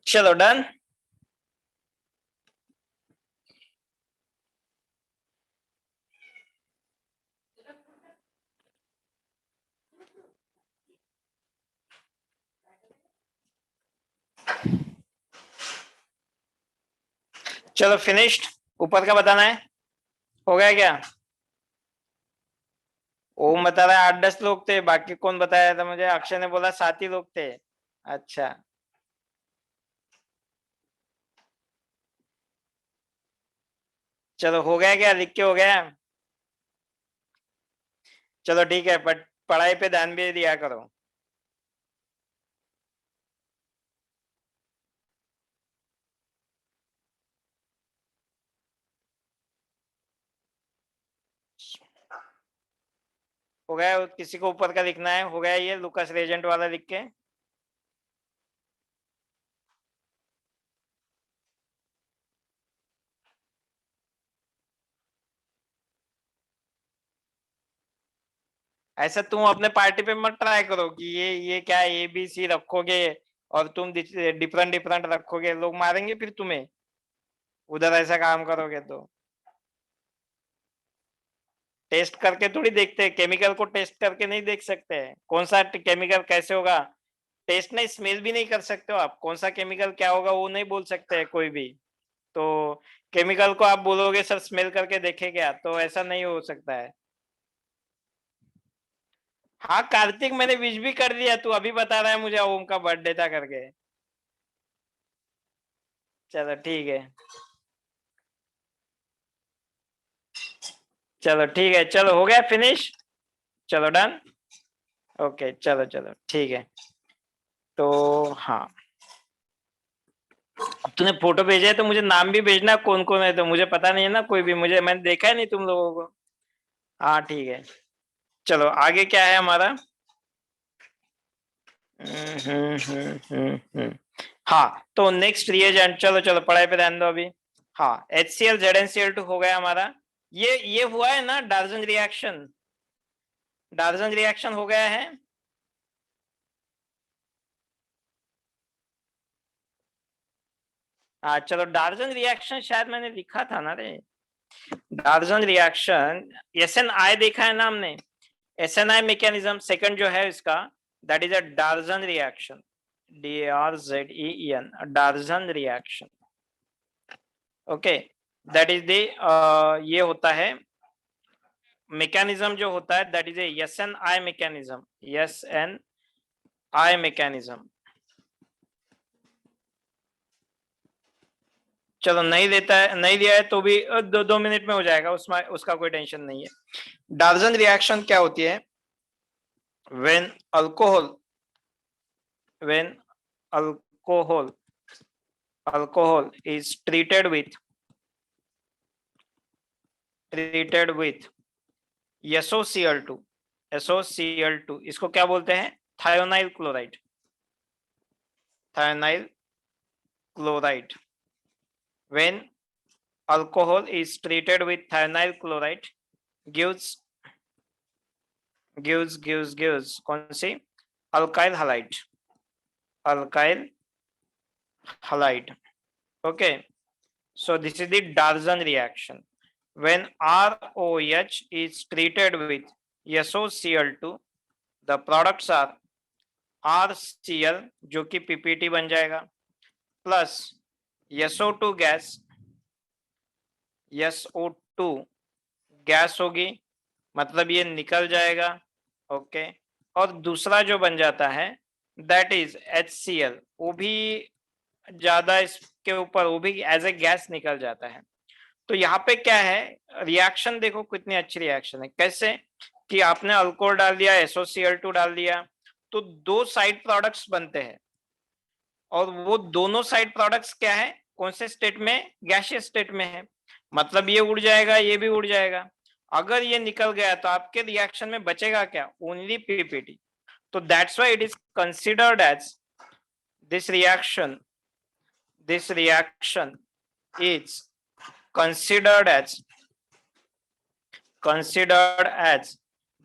चलो डन। चलो फिनिश्ड। ऊपर का बताना है, हो गया क्या? ओम बता रहा है 8-10 लोग थे, बाकी कौन बताया था मुझे? अक्षय ने बोला 7 ही लोग थे। अच्छा, चलो हो गया क्या? लिख के हो गया? चलो ठीक है, बट पढ़ाई पे ध्यान भी दिया करो। हो गया? किसी को ऊपर का लिखना है? हो गया ये लुकास रेजेंट वाला लिख के? ऐसा तुम अपने पार्टी पे मत ट्राई करो कि ये क्या ABC रखोगे और तुम डिफरेंट डिफरेंट रखोगे, लोग मारेंगे फिर तुम्हें उधर ऐसा काम करोगे तो। टेस्ट करके थोड़ी देखते हैं, केमिकल को टेस्ट करके नहीं देख सकते हैं कौन सा केमिकल कैसे होगा। टेस्ट नहीं, स्मेल भी नहीं कर सकते हो आप, कौन सा केमिकल क्या होगा वो नहीं बोल सकते हैं कोई भी। तो केमिकल को आप बोलोगे सर स्मेल करके देखे क्या, तो ऐसा नहीं हो सकता है। हाँ कार्तिक, मैंने विश भी कर दिया, तू अभी बता रहा है मुझे ओम का बर्थडे था करके। चलो ठीक है, चलो ठीक है, चलो हो गया फिनिश। चलो डन। ओके चलो चलो ठीक है। तो हाँ, अब तूने फोटो भेजा है तो मुझे नाम भी भेजना कौन कौन है, तो मुझे पता नहीं है ना कोई भी, मुझे मैंने देखा है नहीं तुम लोगों को। हाँ ठीक है। चलो आगे क्या है हमारा? हाँ तो नेक्स्ट रिएजेंट, चलो चलो पढ़ाई पे ध्यान दो अभी। हाँ HCl ZnCl2 हो गया हमारा। ये हुआ है ना डार्जन रिएक्शन? डार्जन रिएक्शन हो गया है। हाँ चलो, डार्जन रिएक्शन शायद मैंने लिखा था ना रे। डार्जन रिएक्शन, SNI देखा है ना हमने? SNI मैकेनिज्म सेकंड जो है इसका, that is a डार्जन reaction. DRZEN, डार्जन reaction. Okay, that is the ये होता है मैकेनिज्म जो होता है, that is A SNI mechanism. SNI mechanism. चलो नहीं देता है, नहीं दिया है तो भी 2 मिनट में हो जाएगा, उसमें उसका कोई टेंशन नहीं है। डार्जन रिएक्शन क्या होती है? When alcohol, when alcohol alcohol is treated with SOCl2, SOCl2 इसको क्या बोलते हैं? Thionyl chloride, thionyl chloride. When alcohol is treated with thionyl chloride gives कौन सी? Alkyl halide, alkyl halide. Okay, so this is the Darzan reaction. When ROH is treated with SOCl2, the products are RCl जो कि PPT बन जाएगा, plus SO2 gas, SO2 gas होगी, मतलब ये निकल जाएगा। ओके, और दूसरा जो बन जाता है दैट इज HCl, वो भी ज्यादा इसके ऊपर, वो भी एज ए गैस निकल जाता है। तो यहाँ पे क्या है रिएक्शन, देखो कितनी अच्छी रिएक्शन है। कैसे कि आपने अल्कोहल डाल दिया, SOCl2 डाल दिया, तो 2 साइड प्रोडक्ट्स बनते हैं, और वो दोनों साइड प्रोडक्ट्स क्या है, कौन से स्टेट में? गैसियस स्टेट में है। मतलब ये उड़ जाएगा, ये भी उड़ जाएगा। अगर ये निकल गया तो आपके रिएक्शन में बचेगा क्या? Only PPT। तो that's why it is considered as this reaction, this reaction is considered as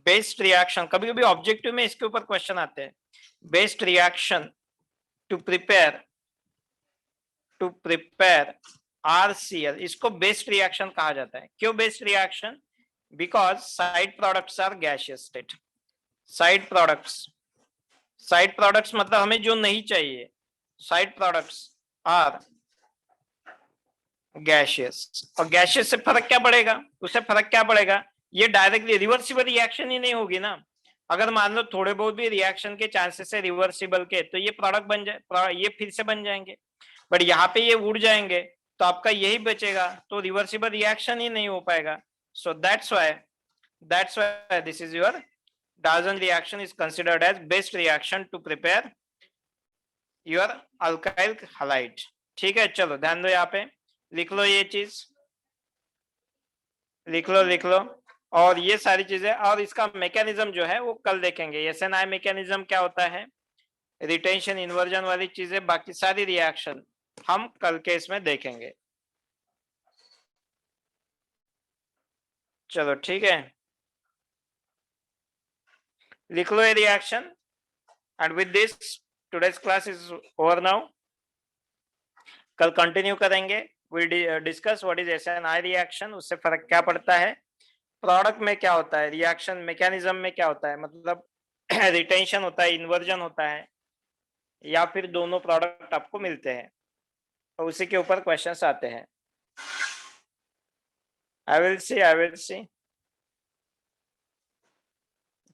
best reaction. कभी कभी ऑब्जेक्टिव में इसके ऊपर क्वेश्चन आते हैं। Best reaction to prepare RCl, इसको बेस्ट रिएक्शन कहा जाता है। क्यों best reaction? Because side products are gaseous state. Side products, side products मतलब हमें जो नहीं चाहिए, साइड प्रोडक्ट्स आर गैशियस, और गैशियस से फर्क क्या पड़ेगा, उससे फर्क क्या पड़ेगा, ये डायरेक्टली रिवर्सिबल रिएक्शन ही नहीं होगी ना। अगर मान लो थोड़े बहुत भी रिएक्शन के चांसेस है रिवर्सिबल के, तो ये प्रोडक्ट बन जाए, ये फिर से बन जाएंगे, बट यहाँ पे ये उड़ जाएंगे तो आपका यही बचेगा, तो रिवर्सिबल रिएक्शन ही नहीं हो पाएगा। So that's why this is your Dalton reaction is considered as best reaction to prepare your alkyl halide. ठीक है, चलो ध्यान दो, यहाँ पे लिख लो, ये चीज लिख लो और ये सारी चीजें, और इसका मैकेनिज्म जो है वो कल देखेंगे। एसएनआई मैकेनिज्म क्या होता है, रिटेंशन, इन्वर्जन वाली चीजें, बाकी सारी रिएक्शन हम कल के इसमें देखेंगे। चलो ठीक है, लिख लो ये reaction, and with this today's class is over now. कल कंटिन्यू करेंगे, will discuss what is SNi reaction, उससे फर्क क्या पड़ता है, प्रोडक्ट में क्या होता है, रिएक्शन मैकेनिज्म में क्या होता है, मतलब रिटेंशन होता है, इन्वर्जन होता है, या फिर दोनों प्रोडक्ट आपको मिलते हैं, और उसी के ऊपर क्वेश्चंस आते हैं। I will see.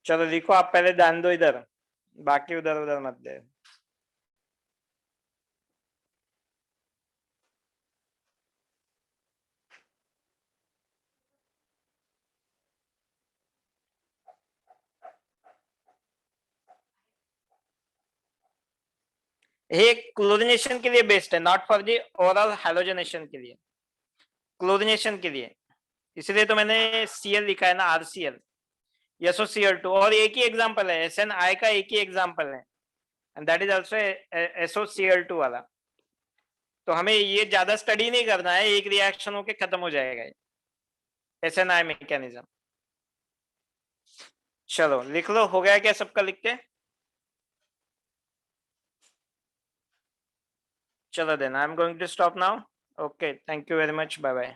चलो लिखो, आप पहले ध्यान दो इधर, बाकी उधर उधर मत दे। ये क्लोरीनेशन के लिए बेस्ट है, not for the oral halogenation के लिए, क्लोरीनेशन के लिए, इसलिए तो मैंने Cl लिखा है ना, RCl, SOCl2, और एक ही एग्जांपल है, SNI का एक ही एग्जांपल है, and that is also SOCl2 वाला। तो हमें ये ज्यादा स्टडी नहीं करना है, एक रिएक्शन होके खत्म हो जाएगा ये SNI मैकेनिज्म। चलो लिख लो, हो गया क्या सबका लिख के? चलो then I am going to stop now. Okay, thank you very much, bye bye.